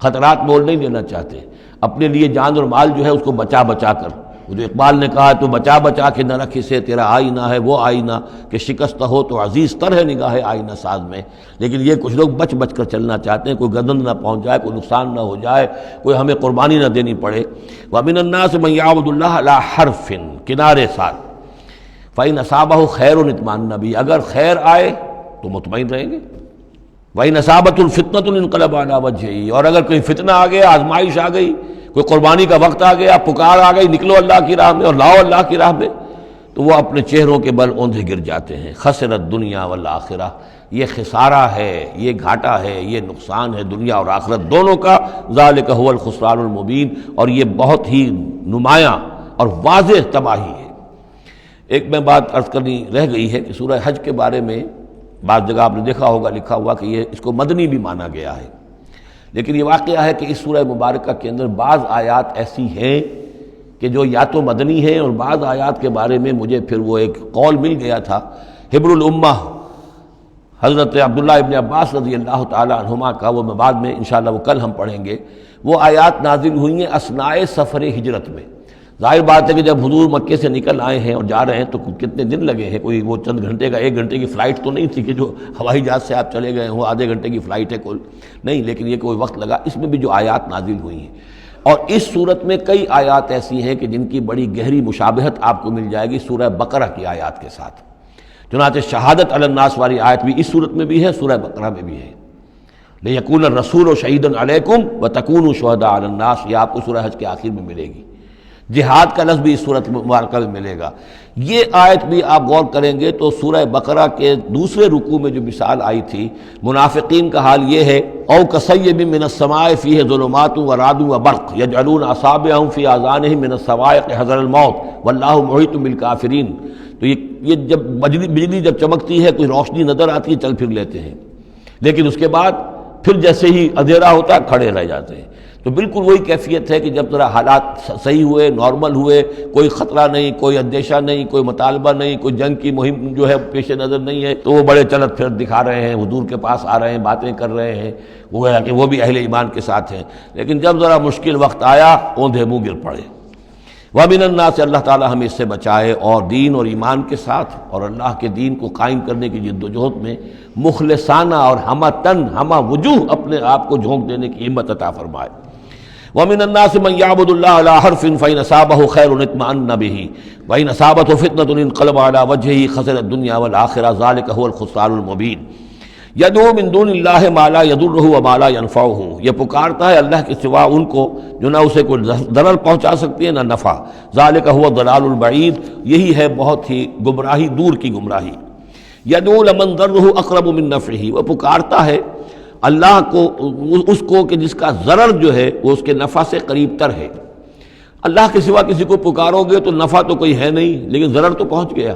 خطرات مول نہیں لینا چاہتے، اپنے لیے جان اور مال جو ہے اس کو بچا بچا کر، جو اقبال نے کہا تو بچا بچا کے نہ رکھ اسے، تیرا آئینہ ہے وہ آئینہ کہ شکست ہو تو عزیز تر ہے نگاہ آئینہ ساز میں۔ لیکن یہ کچھ لوگ بچ بچ کر چلنا چاہتے ہیں، کوئی گردن نہ پہنچ جائے، کوئی نقصان نہ ہو جائے، کوئی ہمیں قربانی نہ دینی پڑے۔ وَمِنَ النَّاسِ مَن يَعْبُدُ اللَّهَ عَلَىٰ حَرْفٍ، کنارے ساتھ، فَإِنْ أَصَابَهُ خَيْرٌ اطْمَأَنَّ بِهِ، اگر خیر آئے تو مطمئن رہیں گے، وَإِنْ أَصَابَتْهُ الْفِتْنَةُ انقلب عَلَىٰ وَجْهِهِ، اور اگر کوئی فتنہ آ گیا، آزمائش آ گئی، کوئی قربانی کا وقت آ گیا، پکار آ گئی، نکلو اللہ کی راہ میں اور لاؤ اللہ کی راہ میں، تو وہ اپنے چہروں کے بل اوندھے گر جاتے ہیں۔ خسرت دنیا والآخرہ، یہ خسارہ ہے، یہ گھاٹا ہے، یہ نقصان ہے دنیا اور آخرت دونوں کا۔ ذالک هو الخسران المبین، اور یہ بہت ہی نمایاں اور واضح تباہی ہے۔ ایک میں بات عرض کرنی رہ گئی ہے کہ سورہ حج کے بارے میں بعض جگہ آپ نے دیکھا ہوگا لکھا ہوا کہ یہ اس کو مدنی بھی مانا گیا ہے، لیکن یہ واقعہ ہے کہ اس سورہ مبارکہ کے اندر بعض آیات ایسی ہیں کہ جو یا تو مدنی ہیں، اور بعض آیات کے بارے میں مجھے پھر وہ ایک قول مل گیا تھا حبر الامہ حضرت عبداللہ ابن عباس رضی اللہ تعالی عنہما کا، وہ میں بعد میں انشاءاللہ وہ کل ہم پڑھیں گے۔ وہ آیات نازل ہوئی ہیں اثناء سفر ہجرت میں۔ ظاہر بات ہے کہ جب حضور مکے سے نکل آئے ہیں اور جا رہے ہیں تو کتنے دن لگے ہیں، کوئی وہ چند گھنٹے کا، 1 گھنٹے کی فلائٹ تو نہیں تھی کہ جو ہوائی جہاز سے آپ چلے گئے ہوں، آدھے گھنٹے کی فلائٹ ہے کل نہیں، لیکن یہ کوئی وقت لگا۔ اس میں بھی جو آیات نازل ہوئی ہیں، اور اس صورت میں کئی آیات ایسی ہیں کہ جن کی بڑی گہری مشابہت آپ کو مل جائے گی سورہ بقرہ کی آیات کے ساتھ۔ چنانچہ شہادت علی الناس والی آیت بھی اس صورت میں بھی ہے، سورہ بقرہ میں بھی ہے، لِيَكُونَ الرَّسُولُ شَهِيدًا عَلَيْكُمْ وَتَكُونُوا شُهَدَاءَ عَلَى النَّاسِ، یہ آپ کو سورہ حج کے آخر میں ملے گی۔ جہاد کا لفظ بھی اس صورت مبارکہ میں ملے گا۔ یہ آیت بھی آپ غور کریں گے تو سورہ بقرہ کے دوسرے رکوع میں جو مثال آئی تھی، منافقین کا حال یہ ہے، او کصیب من السماء فیہ ظلمات ورعد وبرق یجعلون اصابعهم فی آذانہم من الصواعق حذر الموت واللہ محیط بالکافرین۔ تو یہ جب بجلی جب چمکتی ہے، کوئی روشنی نظر آتی ہے، چل پھر لیتے ہیں، لیکن اس کے بعد پھر جیسے ہی اندھیرا ہوتا ہے کھڑے رہ جاتے ہیں۔ تو بالکل وہی کیفیت ہے کہ جب ذرا حالات صحیح ہوئے، نارمل ہوئے، کوئی خطرہ نہیں، کوئی اندیشہ نہیں، کوئی مطالبہ نہیں، کوئی جنگ کی مہم جو ہے پیش نظر نہیں ہے، تو وہ بڑے چلت پھر دکھا رہے ہیں، حضور کے پاس آ رہے ہیں، باتیں کر رہے ہیں، وہ ہے کہ وہ بھی اہل ایمان کے ساتھ ہیں۔ لیکن جب ذرا مشکل وقت آیا، اوندھے منہ گر پڑے۔ وَمِنَ النَّاسِ، اللہ تعالی ہمیں اس سے بچائے، اور دین اور ایمان کے ساتھ اور اللہ کے دین کو قائم کرنے کی جد و جہد میں مخلصانہ اور ہمہ تن ہمہ وجوہ اپنے آپ کو جھونک دینے کی ہمت عطا فرمائے۔ وَمِنَ النَّاسِ مَن يَعْبُدُ اللَّهَ عَلَىٰ حَرْفٍ فَإِنْ أَصَابَهُ خَيْرٌ اطْمَأَنَّ بِهِ وَإِنْ أَصَابَتْهُ فِتْنَةٌ انقلب عَلَىٰ وَجْهِهِ خَسِرَ الدُّنْيَا وَالْآخِرَةَ ذَلِكَ هُوَ الْخُسْرَانُ الْمُبِينُ۔ یدعو من دون اللہ ما لا یضرہ وما لا ینفعہ، یہ پکارتا ہے اللہ کے سوا ان کو جو نہ اسے کوئی ضرر پہنچا سکتی ہے نہ نفع، ذالک هو الضلال البعید، یہی ہے بہت ہی گمراہی، دور کی گمراہی۔ یدعو لمن ضرہ اقرب من نفعہ، وہ پکارتا ہے اللہ کو، اس کو کہ جس کا ضرر جو ہے وہ اس کے نفع سے قریب تر ہے۔ اللہ کے سوا کسی کو پکارو گے تو نفع تو کوئی ہے نہیں لیکن ضرر تو پہنچ گیا۔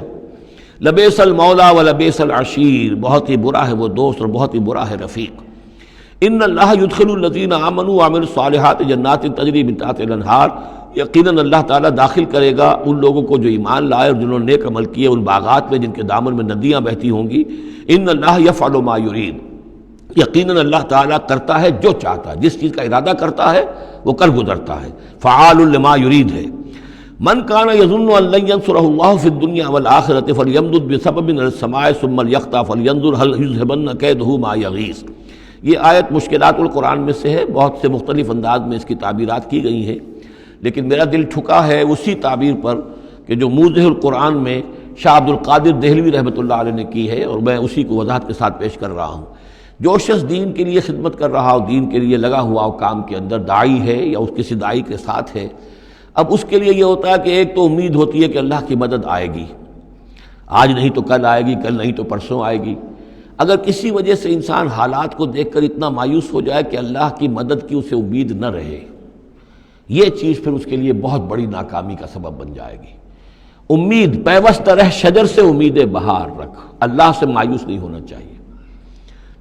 لبیس المولا و لبیس العشیر، بہت ہی برا ہے وہ دوست اور بہت ہی برا ہے رفیق۔ ان اللہ یدخل الذین آمنوا وعملوا الصالحات جنات تجری من تحتها الانہار، یقیناً اللہ تعالیٰ داخل کرے گا ان لوگوں کو جو ایمان لائے اور جنہوں نے نیک عمل کیے ان باغات میں جن کے دامن میں ندیاں بہتی ہوں گی۔ ان اللہ یفعل ما یرید، یقیناً اللہ تعالیٰ کرتا ہے جو چاہتا ہے، جس چیز کا ارادہ کرتا ہے وہ کر گزرتا ہے، فعال لما یرید ہے۔ من کان یظن ان لن ینصرہ اللہ فی الدنیا والآخرۃ فلیمدد بسبب من السماء ثم لیقطع فلینظر هل یذهبن کیدہ ما یغیظ۔ یہ آیت مشکلات القرآن میں سے ہے، بہت سے مختلف انداز میں اس کی تعبیرات کی گئی ہیں، لیکن میرا دل ٹھکا ہے اسی تعبیر پر کہ جو موضح القرآن میں شاہ عبد القادر دہلوی رحمۃ اللہ علیہ نے کی ہے، اور میں اسی کو وضاحت کے ساتھ پیش کر رہا ہوں۔ جو شخص دین کے لیے خدمت کر رہا ہو، دین کے لیے لگا ہوا ہو، کام کے اندر داعی ہے یا اس کسی داعی کے ساتھ ہے، اب اس کے لیے یہ ہوتا ہے کہ ایک تو امید ہوتی ہے کہ اللہ کی مدد آئے گی، آج نہیں تو کل آئے گی، کل نہیں تو پرسوں آئے گی۔ اگر کسی وجہ سے انسان حالات کو دیکھ کر اتنا مایوس ہو جائے کہ اللہ کی مدد کی اسے امید نہ رہے، یہ چیز پھر اس کے لیے بہت بڑی ناکامی کا سبب بن جائے گی۔ امید پیوستہ رہ شجر سے امید بہار رکھ، اللہ سے مایوس نہیں ہونا چاہیے۔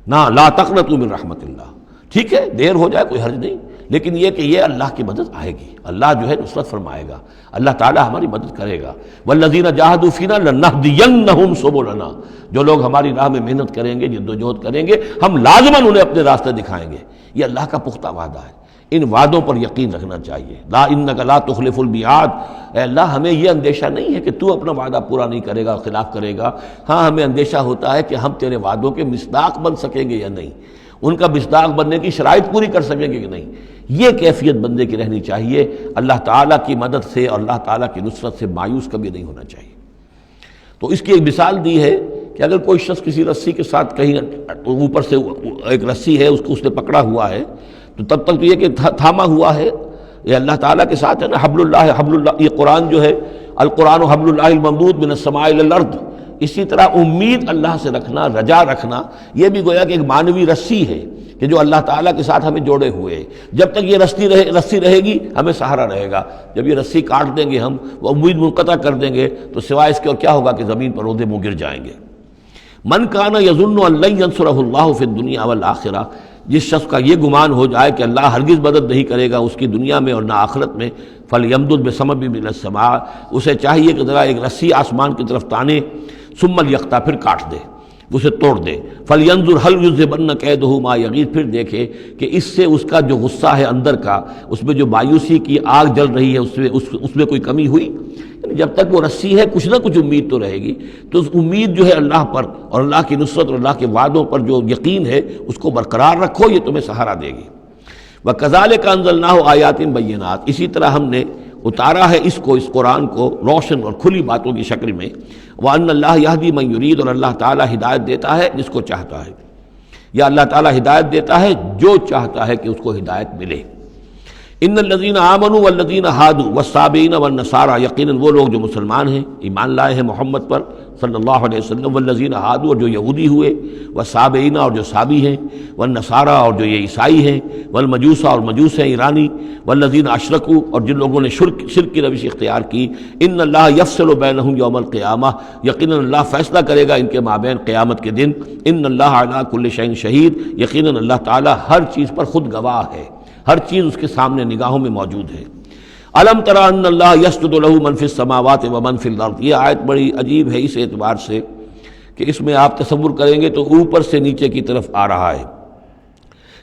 نہ لا تقنطوا من رحمت اللہ، ٹھیک ہے دیر ہو جائے کوئی حرج نہیں، لیکن یہ کہ یہ اللہ کی مدد آئے گی، اللہ جو ہے نصرت فرمائے گا، اللہ تعالی ہماری مدد کرے گا۔ والذین جاہدوا فینا لنہدینہم سبلنا، جو لوگ ہماری راہ میں محنت کریں گے، جدوجہد کریں گے، ہم لازماً انہیں اپنے راستے دکھائیں گے۔ یہ اللہ کا پختہ وعدہ ہے، ان وعدوں پر یقین رکھنا چاہیے۔ لا انک لا تخلف المیعاد، اے اللہ ہمیں یہ اندیشہ نہیں ہے کہ تو اپنا وعدہ پورا نہیں کرے گا، خلاف کرے گا، ہاں ہمیں اندیشہ ہوتا ہے کہ ہم تیرے وعدوں کے مصداق بن سکیں گے یا نہیں، ان کا مصداق بننے کی شرائط پوری کر سکیں گے کہ نہیں۔ یہ کیفیت بندے کی رہنی چاہیے، اللہ تعالیٰ کی مدد سے اور اللہ تعالیٰ کی نصرت سے مایوس کبھی نہیں ہونا چاہیے۔ تو اس کی ایک مثال دی ہے کہ اگر کوئی شخص کسی رسی کے ساتھ کہیں اوپر سے ایک رسی ہے اس نے پکڑا ہوا ہے، تو تب تک تو یہ کہ تھاما ہوا ہے، یہ اللہ تعالیٰ کے ساتھ ہے نا، حبل اللہ، یہ قرآن جو ہے القرآن حبل اللہ الممدود من السماء الی الارض، اسی طرح امید اللہ سے رکھنا، رجا رکھنا، یہ بھی گویا کہ ایک معنوی رسی ہے کہ جو اللہ تعالیٰ کے ساتھ ہمیں جوڑے ہوئے ہیں۔ جب تک یہ رسی رہے گی ہمیں سہارا رہے گا، جب یہ رسی کاٹ دیں گے ہم، وہ امید منقطع کر دیں گے، تو سوائے اس کے اور کیا ہوگا کہ زمین پر رودے منہ گر جائیں گے۔ من کان یظن ان لن ینصرہ اللہ فی الدنیا والآخرہ، جس شخص کا یہ گمان ہو جائے کہ اللہ ہرگز مدد نہیں کرے گا اس کی دنیا میں اور نہ آخرت میں، فلیمدد بسبب من السماء، اسے چاہیے کہ ذرا ایک رسی آسمان کی طرف تانے، ثم لیقطع، پھر کاٹ دے، اسے توڑ دے، فلینظر هل یذهبن کیدہ ما یغیظ، پھر دیکھے کہ اس سے اس کا جو غصہ ہے اندر کا، اس میں جو مایوسی کی آگ جل رہی ہے اس میں کوئی کمی ہوئی؟ جب تک وہ رسی ہے کچھ نہ کچھ امید تو رہے گی، تو اس امید جو ہے اللہ پر اور اللہ کی نصرت اور اللہ کے وعدوں پر جو یقین ہے اس کو برقرار رکھو، یہ تمہیں سہارا دے گی۔ وَكَذَلِكَ أَنزَلْنَاهُ آيَاتٍ بَيِّنَاتٍ، اسی طرح ہم نے اتارا ہے اس قرآن کو روشن اور کھلی باتوں کی شکل میں۔ وَأَنَّ اللَّهَ يَهْدِي مَن يُرِيدُ، اور اللہ تعالیٰ ہدایت دیتا ہے جس کو چاہتا ہے، یا اللہ تعالیٰ ہدایت دیتا ہے جو چاہتا ہے کہ اس کو ہدایت ملے۔ ان الذین آمنوا والذین ہادوا والصابئین والنصارى، یقیناً وہ لوگ جو مسلمان ہیں، ایمان لائے ہیں محمد پر صلی اللہ علیہ وسلم، والذین ہادوا، اور جو یہودی ہوئے، والصابئین، اور جو صابی ہیں، والنصارى، اور جو یہ عیسائی ہیں، والمجوس، اور مجوس ہیں ایرانی، والذین اشرکوا، اور جن لوگوں نے شرک کی روش اختیار کی، ان اللہ یفصل بینہم یوم القیامہ، یقیناً اللہ فیصلہ کرے گا ان کے مابین قیامت کے دن۔ ان اللہ علی کل شیء شہید، یقیناً اللہ تعالیٰ ہر چیز پر خود گواہ ہے، ہر چیز اس کے سامنے نگاہوں میں موجود ہے۔ الم تری ان اللہ یسجد لہ من فی السماوات ومن فی الارض، یہ آیت بڑی عجیب ہے اس اعتبار سے کہ اس میں آپ تصور کریں گے تو اوپر سے نیچے کی طرف آ رہا ہے۔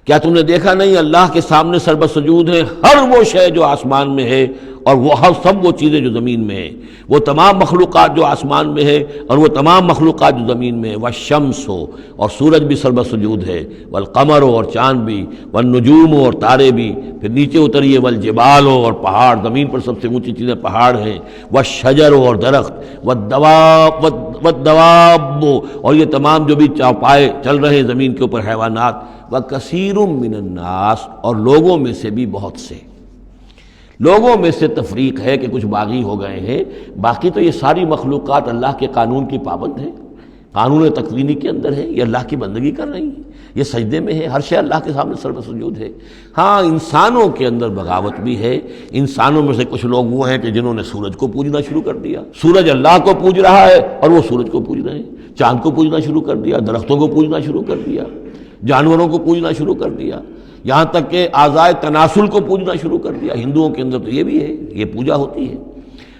کیا تم نے دیکھا نہیں اللہ کے سامنے سربسجود ہے ہر وہ شے جو آسمان میں ہے اور وہ سب وہ چیزیں جو زمین میں ہیں، وہ تمام مخلوقات جو آسمان میں ہے اور وہ تمام مخلوقات جو زمین میں ہے، والشمس ہو اور سورج بھی سربسجود ہے، والقمر ہو اور چاند بھی، والنجوم ہو اور تارے بھی، پھر نیچے اتریے والجبال ہو اور پہاڑ، زمین پر سب سے اونچی چیزیں پہاڑ ہیں، والشجر ہو اور درخت، والدواب اور یہ تمام جو بھی چوپائے چل رہے ہیں زمین کے اوپر حیوانات، وکثیر من الناس اور لوگوں میں سے بھی بہت سے، لوگوں میں سے تفریق ہے کہ کچھ باغی ہو گئے ہیں، باقی تو یہ ساری مخلوقات اللہ کے قانون کی پابند ہیں، قانون تکوینی کے اندر ہے، یہ اللہ کی بندگی کر رہی ہیں، یہ سجدے میں ہے، ہر شے اللہ کے سامنے سربسجود ہے۔ ہاں انسانوں کے اندر بغاوت بھی ہے، انسانوں میں سے کچھ لوگ وہ ہیں کہ جنہوں نے سورج کو پوجنا شروع کر دیا، سورج اللہ کو پوج رہا ہے اور وہ سورج کو پوج رہے ہیں، چاند کو پوجنا شروع کر دیا، درختوں کو پوجنا شروع کر دیا، جانوروں کو پوجنا شروع کر دیا، یہاں تک کہ اعضائے تناسل کو پوجنا شروع کر دیا۔ ہندوؤں کے اندر تو یہ بھی ہے، یہ پوجا ہوتی ہے۔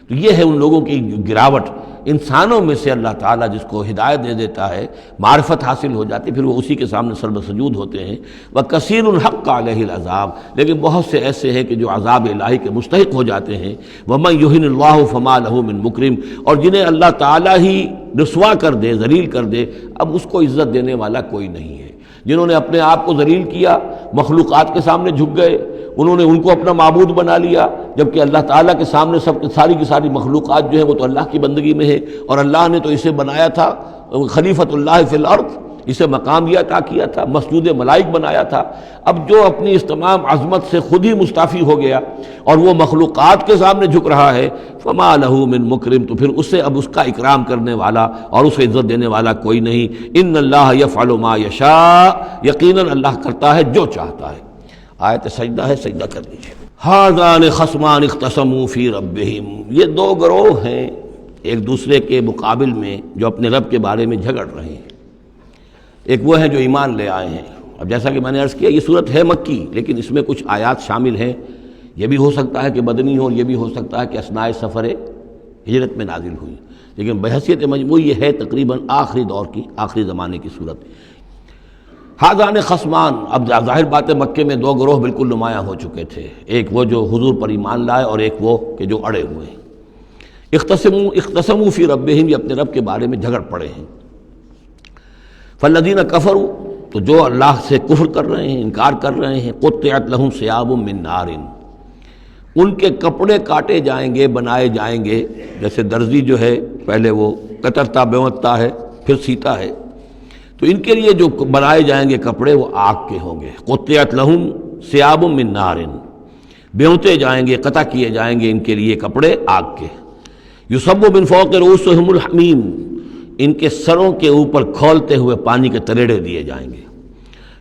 تو یہ ہے ان لوگوں کی گراوٹ۔ انسانوں میں سے اللہ تعالیٰ جس کو ہدایت دے دیتا ہے، معرفت حاصل ہو جاتی، پھر وہ اسی کے سامنے سربسجود ہوتے ہیں۔ وَكَثِيرٌ حَقَّ عَلَيْهِ الْعَذَابُ، لیکن بہت سے ایسے ہیں کہ جو عذاب الہی کے مستحق ہو جاتے ہیں۔ وَمَن يُهِنِ اللَّهُ فَمَا لَهُ مِن مُكْرِمٍ، اور جنہیں اللہ تعالیٰ ہی رسوا کر دے، ذلیل کر دے، اب اس کو عزت دینے والا کوئی نہیں ہے۔ جنہوں نے اپنے آپ کو ذلیل کیا، مخلوقات کے سامنے جھک گئے، انہوں نے ان کو اپنا معبود بنا لیا، جبکہ اللہ تعالیٰ کے سامنے ساری کی ساری مخلوقات جو ہے وہ تو اللہ کی بندگی میں ہے، اور اللہ نے تو اسے بنایا تھا خلیفۃ اللہ فی الارض، اسے مقام یہ عطا کیا تھا، مسجود ملائک بنایا تھا۔ اب جو اپنی اس تمام عظمت سے خود ہی مستعفی ہو گیا اور وہ مخلوقات کے سامنے جھک رہا ہے، فما لہ من مکرم، تو پھر اسے اب اس کا اکرام کرنے والا اور اسے عزت دینے والا کوئی نہیں۔ ان اللہ یفعل ما یشاء، یقیناً اللہ کرتا ہے جو چاہتا ہے۔ آیت سجدہ ہے، سجدہ کر لیجیے۔ ھذان خصمان اختصموا فی ربہم، یہ دو گروہ ہیں ایک دوسرے کے مقابل میں جو اپنے رب کے بارے میں جھگڑ رہے ہیں۔ ایک وہ ہے جو ایمان لے آئے ہیں۔ اب جیسا کہ میں نے عرض کیا یہ صورت ہے مکی، لیکن اس میں کچھ آیات شامل ہیں، یہ بھی ہو سکتا ہے کہ مدنی ہو اور یہ بھی ہو سکتا ہے کہ اثناء سفر ہجرت میں نازل ہوئی، لیکن بحیثیت مجموعی یہ ہے تقریباً آخری دور کی، آخری زمانے کی صورت۔ ھذان خصمان، اب ظاہر بات ہے مکے میں دو گروہ بالکل نمایاں ہو چکے تھے، ایک وہ جو حضور پر ایمان لائے اور ایک وہ کہ جو اڑے ہوئے ہیں۔ اختصموا فی ربہم، یہ اپنے رب کے بارے میں جھگڑ پڑے ہیں۔ فالذین کفروا، تو جو اللہ سے کفر کر رہے ہیں، انکار کر رہے ہیں، قطعت لہم ثیاب من نار، ان کے کپڑے کاٹے جائیں گے، بنائے جائیں گے، جیسے درزی جو ہے پہلے وہ کترتا بیوتتا ہے پھر سیتا ہے، تو ان کے لیے جو بنائے جائیں گے کپڑے وہ آگ کے ہوں گے۔ قطعت لہم ثیاب من نار، بیوتے جائیں گے، قطع کیے جائیں گے ان کے لیے کپڑے آگ کے۔ یصب من فوق رؤوسہم الحمیم، ان کے سروں کے اوپر کھولتے ہوئے پانی کے تریڑے دیے جائیں گے۔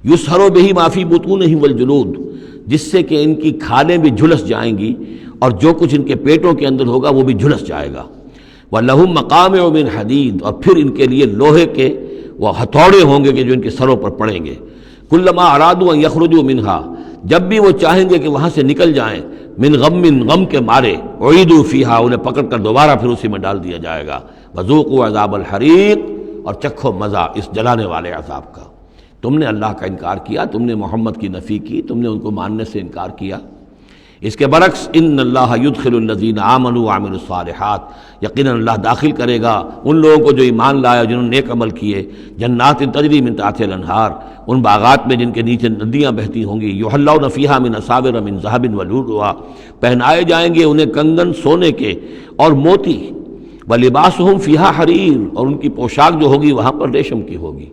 یسحر بہ ما فی بطونہم والجلود، جس سے کہ ان کی کھالیں بھی جھلس جائیں گی اور جو کچھ ان کے پیٹوں کے اندر ہوگا وہ بھی جھلس جائے گا۔ وَلَهُم مَّقَامِعُ مِنْ حَدِيدٍ، اور پھر ان کے لیے لوہے کے وہ ہتھوڑے ہوں گے کہ جو ان کے سروں پر پڑیں گے۔ کلما ارادوا ان یخرجوا منہا، جب بھی وہ چاہیں گے کہ وہاں سے نکل جائیں، من غم کے مارے، اعیدوا فیہا، انہیں پکڑ کر دوبارہ پھر اسی میں ڈال دیا جائے گا۔ وذوقوا عذاب الحریق، اور چکھو مزہ اس جلانے والے عذاب کا۔ تم نے اللہ کا انکار کیا، تم نے محمد کی نفی کی، تم نے ان کو ماننے سے انکار کیا۔ اس کے برعکس ان اللہ یدخل الذین آمنوا وعملوا الصالحات، یقیناً اللہ داخل کرے گا ان لوگوں کو جو ایمان لایا، جنہوں نے نیک عمل کیے، جنات تجری من تحتها الانہار، ان باغات میں جن کے نیچے ندیاں بہتی ہوں گی، یحلون فیہا من اساور من ذہب ولؤلؤا، پہنائے جائیں گے انہیں کنگن سونے کے اور موتی، ولباسہم فیہا حریر، اور ان کی پوشاک جو ہوگی وہاں پر ریشم کی ہوگی۔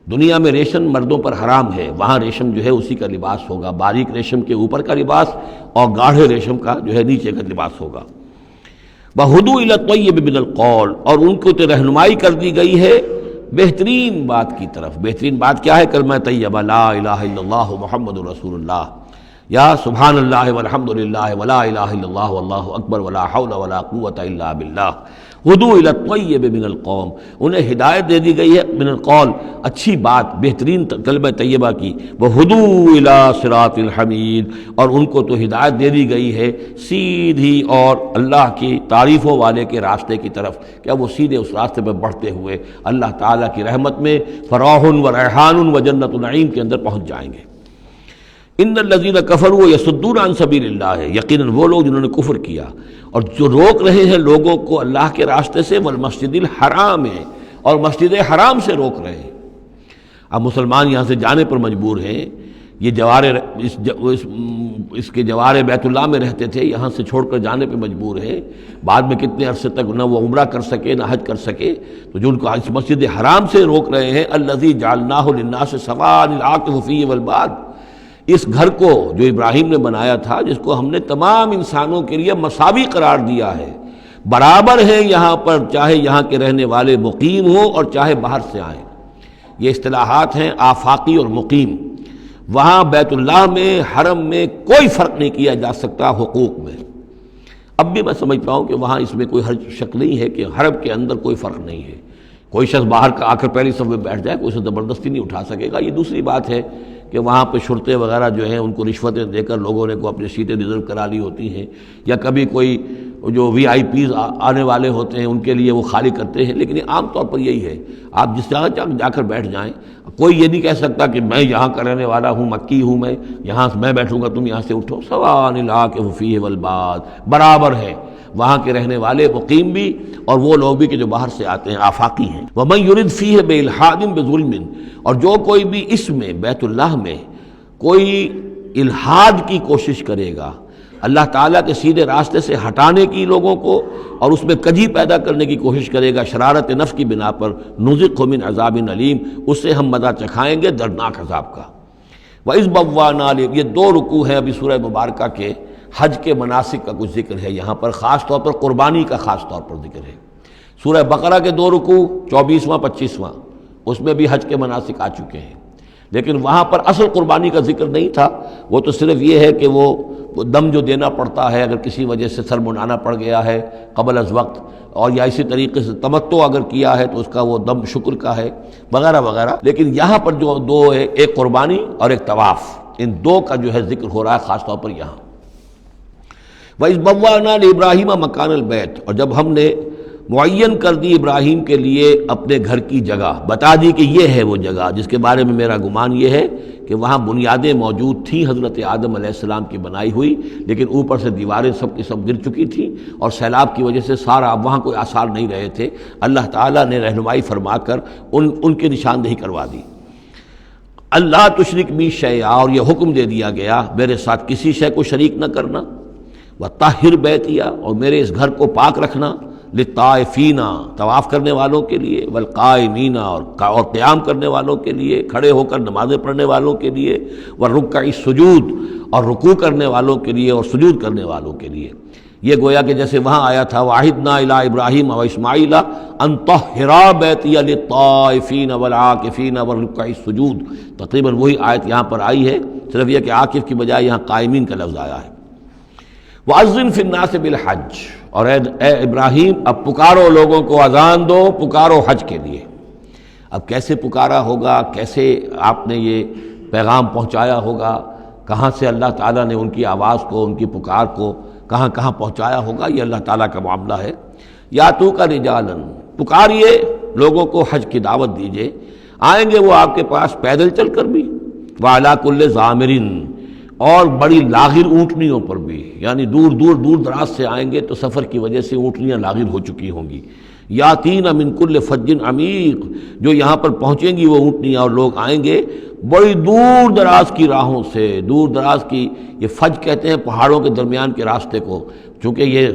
دنیا میں ریشم مردوں پر حرام ہے، وہاں ریشم جو ہے اسی کا لباس ہوگا، باریک ریشم کے اوپر کا لباس اور گاڑھے ریشم کا جو ہے نیچے کا لباس ہوگا۔ وَہُدُوا إِلَى الطَّيِّبِ مِنَ الْقَوْلِ، اور ان کو تو رہنمائی کر دی گئی ہے بہترین بات کی طرف۔ بہترین بات کیا ہے؟ کلمہ طیبہ، لا الہ الا اللہ محمد رسول اللہ، یا سبحان اللہ والحمد للہ ولا الہ الا اللہ واللہ اکبر ولا حول ولا قوۃ الا باللہ۔ ہدوا الی الطیب من القول، انہیں ہدایت دے دی گئی ہے من القول، اچھی بات، بہترین کلمہ طیبہ کی۔ وہدوا الی صراط الحمید، اور ان کو تو ہدایت دے دی گئی ہے سیدھی اور اللہ کی تعریفوں والے کے راستے کی طرف، کیا وہ سیدھے اس راستے پہ بڑھتے ہوئے اللہ تعالیٰ کی رحمت میں فراح و ریحان و جنت نعیم کے اندر پہنچ جائیں گے۔ ان الذین کفروا یصدون عن سبیل اللہ، یقیناً وہ لوگ جنہوں نے کفر کیا اور جو روک رہے ہیں لوگوں کو اللہ کے راستے سے، والمسجد الحرام ہے، اور مسجد حرام سے روک رہے ہیں۔ اب مسلمان یہاں سے جانے پر مجبور ہیں، یہ اس کے جوار بیت اللہ میں رہتے تھے، یہاں سے چھوڑ کر جانے پہ مجبور ہیں، بعد میں کتنے عرصے تک نہ وہ عمرہ کر سکے نہ حج کر سکے، تو جو ان کو اس مسجد حرام سے روک رہے ہیں، الذی جعلناہ للناس سواء العاکف فیہ والباد، اس گھر کو جو ابراہیم نے بنایا تھا، جس کو ہم نے تمام انسانوں کے لیے مساوی قرار دیا ہے، برابر ہے یہاں پر، چاہے یہاں کے رہنے والے مقیم ہوں اور چاہے باہر سے آئیں۔ یہ اصطلاحات ہیں آفاقی اور مقیم۔ وہاں بیت اللہ میں، حرم میں کوئی فرق نہیں کیا جا سکتا حقوق میں۔ اب بھی میں سمجھتا ہوں کہ وہاں اس میں کوئی حرج شک نہیں ہے کہ حرم کے اندر کوئی فرق نہیں ہے۔ کوئی شخص باہر کا آ کر پہلی صف میں بیٹھ جائے، کوئی اسے زبردستی نہیں اٹھا سکے گا۔ یہ دوسری بات ہے کہ وہاں پہ شرطے وغیرہ جو ہیں ان کو رشوتیں دے کر لوگوں نے کو اپنی سیٹیں ریزرو کرا لی ہوتی ہیں، یا کبھی کوئی جو وی آئی پیز آنے والے ہوتے ہیں ان کے لیے وہ خالی کرتے ہیں، لیکن یہ عام طور پر یہی ہے، آپ جس جگہ جا کر بیٹھ جائیں، کوئی یہ نہیں کہہ سکتا کہ میں یہاں کا رہنے والا ہوں، مکی ہوں، میں بیٹھوں گا تم یہاں سے اٹھو۔ سواء العاکف فیہ والباد، برابر ہے وہاں کے رہنے والے مقیم بھی اور وہ لوگ بھی کہ جو باہر سے آتے ہیں، آفاقی ہیں۔ وَمَن يُرِدْ فِيهِ بِإِلْحَادٍ بِظُلْمٍ، اور جو کوئی بھی اس میں بیت اللہ میں کوئی الحاد کی کوشش کرے گا، اللہ تعالیٰ کے سیدھے راستے سے ہٹانے کی لوگوں کو، اور اس میں کجی پیدا کرنے کی کوشش کرے گا شرارت نفس کی بنا پر، نُذِقْهُ مِنْ عَذَابٍ أَلِيمٍ، اس سے ہم مزہ چکھائیں گے دردناک عذاب کا۔ وَإِذْ بَوَّأْنَا، یہ دو رکوع ہیں ابھی سورہ مبارکہ کے، حج کے مناسک کا کچھ ذکر ہے یہاں پر، خاص طور پر قربانی کا خاص طور پر ذکر ہے۔ سورہ بقرہ کے دو رکوع 24واں 25واں، اس میں بھی حج کے مناسک آ چکے ہیں، لیکن وہاں پر اصل قربانی کا ذکر نہیں تھا، وہ تو صرف یہ ہے کہ وہ دم جو دینا پڑتا ہے اگر کسی وجہ سے سر منڈانا پڑ گیا ہے قبل از وقت، اور یا اسی طریقے سے تمتع اگر کیا ہے تو اس کا وہ دم شکر کا ہے وغیرہ وغیرہ۔ لیکن یہاں پر جو دو ہے، ایک قربانی اور ایک طواف، ان دو کا جو ہے ذکر ہو رہا ہے خاص طور پر یہاں۔ وَإِذْ بَوَّأْنَا لِإِبْرَاهِيمَ مَكَانَ الْبَيْتِ، اور جب ہم نے معین کر دی ابراہیم کے لیے اپنے گھر کی جگہ، بتا دی کہ یہ ہے وہ جگہ جس کے بارے میں میرا گمان یہ ہے کہ وہاں بنیادیں موجود تھیں حضرت آدم علیہ السلام کی بنائی ہوئی، لیکن اوپر سے دیواریں سب کی سب گر چکی تھیں اور سیلاب کی وجہ سے سارا اب وہاں کوئی آثار نہیں رہے تھے۔ اللہ تعالیٰ نے رہنمائی فرما کر ان کی نشاندہی کروا دی۔ اللہ تشرک بی شیئا، اور یہ حکم دے دیا گیا میرے ساتھ کسی شے کو شریک نہ کرنا، وطہر بیتیا، اور میرے اس گھر کو پاک رکھنا، للطائفین، طواف کرنے والوں کے لیے، والقائمین، اور قیام کرنے والوں کے لیے، کھڑے ہو کر نمازیں پڑھنے والوں کے لیے، والرکع السجود، اور رکوع کرنے والوں کے لیے اور سجود کرنے والوں کے لیے۔ یہ گویا کہ جیسے وہاں آیا تھا وَعَهِدْنَا إِلَىٰ إِبْرَاهِيمَ وَإِسْمَاعِيلَ أَن طَهِّرَا بَيْتِيَ لِلطَّائِفِينَ وَالْعَاكِفِينَ وَالرُّكَّعِ السُّجُودِ، تقریباً وہی آیت یہاں پر آئی ہے، صرف یہ کہ عاکف کی بجائے یہاں قائمین کا لفظ آیا ہے۔ وَأَذِّن فِي النَّاسِ بِالْحَجِّ، اور اے ابراہیم اب پکارو لوگوں کو، اذان دو، پکارو حج کے لیے۔ اب کیسے پکارا ہوگا، کیسے آپ نے یہ پیغام پہنچایا ہوگا، کہاں سے اللہ تعالیٰ نے ان کی آواز کو، ان کی پکار کو کہاں کہاں پہنچایا ہوگا، یہ اللہ تعالیٰ کا معاملہ ہے۔ یا تو کا رجالن، پکاریے لوگوں کو، حج کی دعوت دیجیے، آئیں گے وہ آپ کے پاس پیدل چل کر بھی، وعلیٰ کل ضامرن، اور بڑی لاغر اونٹنیوں پر بھی، یعنی دور دراز سے آئیں گے تو سفر کی وجہ سے اونٹنیاں لاغر ہو چکی ہوں گی۔ یاتین من کل فج عمیق، جو یہاں پر پہنچیں گی وہ اونٹنیاں اور لوگ آئیں گے بڑی دور دراز کی راہوں سے، دور دراز کی، یہ فج کہتے ہیں پہاڑوں کے درمیان کے راستے کو، چونکہ یہ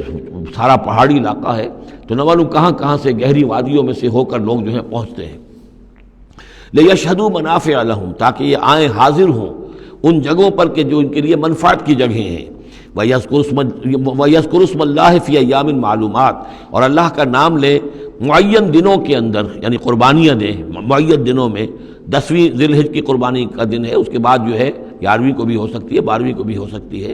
سارا پہاڑی علاقہ ہے تو نہ معلوم کہاں کہاں سے گہری وادیوں میں سے ہو کر لوگ جو ہیں پہنچتے ہیں۔ لیشہدوا منافع لہم، تاکہ یہ آئیں حاضر ہوں ان جگہوں پر کہ جو ان کے لیے منفعت کی جگہیں ہیں۔ وَيَذْكُرُ اسْمَ اللَّهِ فِي أَيَّامٍ معلومات، اور اللہ کا نام لیں معین دنوں کے اندر، یعنی قربانیاں دیں معین دنوں میں۔ 10ویں ذی الحجہ کی قربانی کا دن ہے، اس کے بعد جو ہے 11ویں کو بھی ہو سکتی ہے، 12ویں کو بھی ہو سکتی ہے،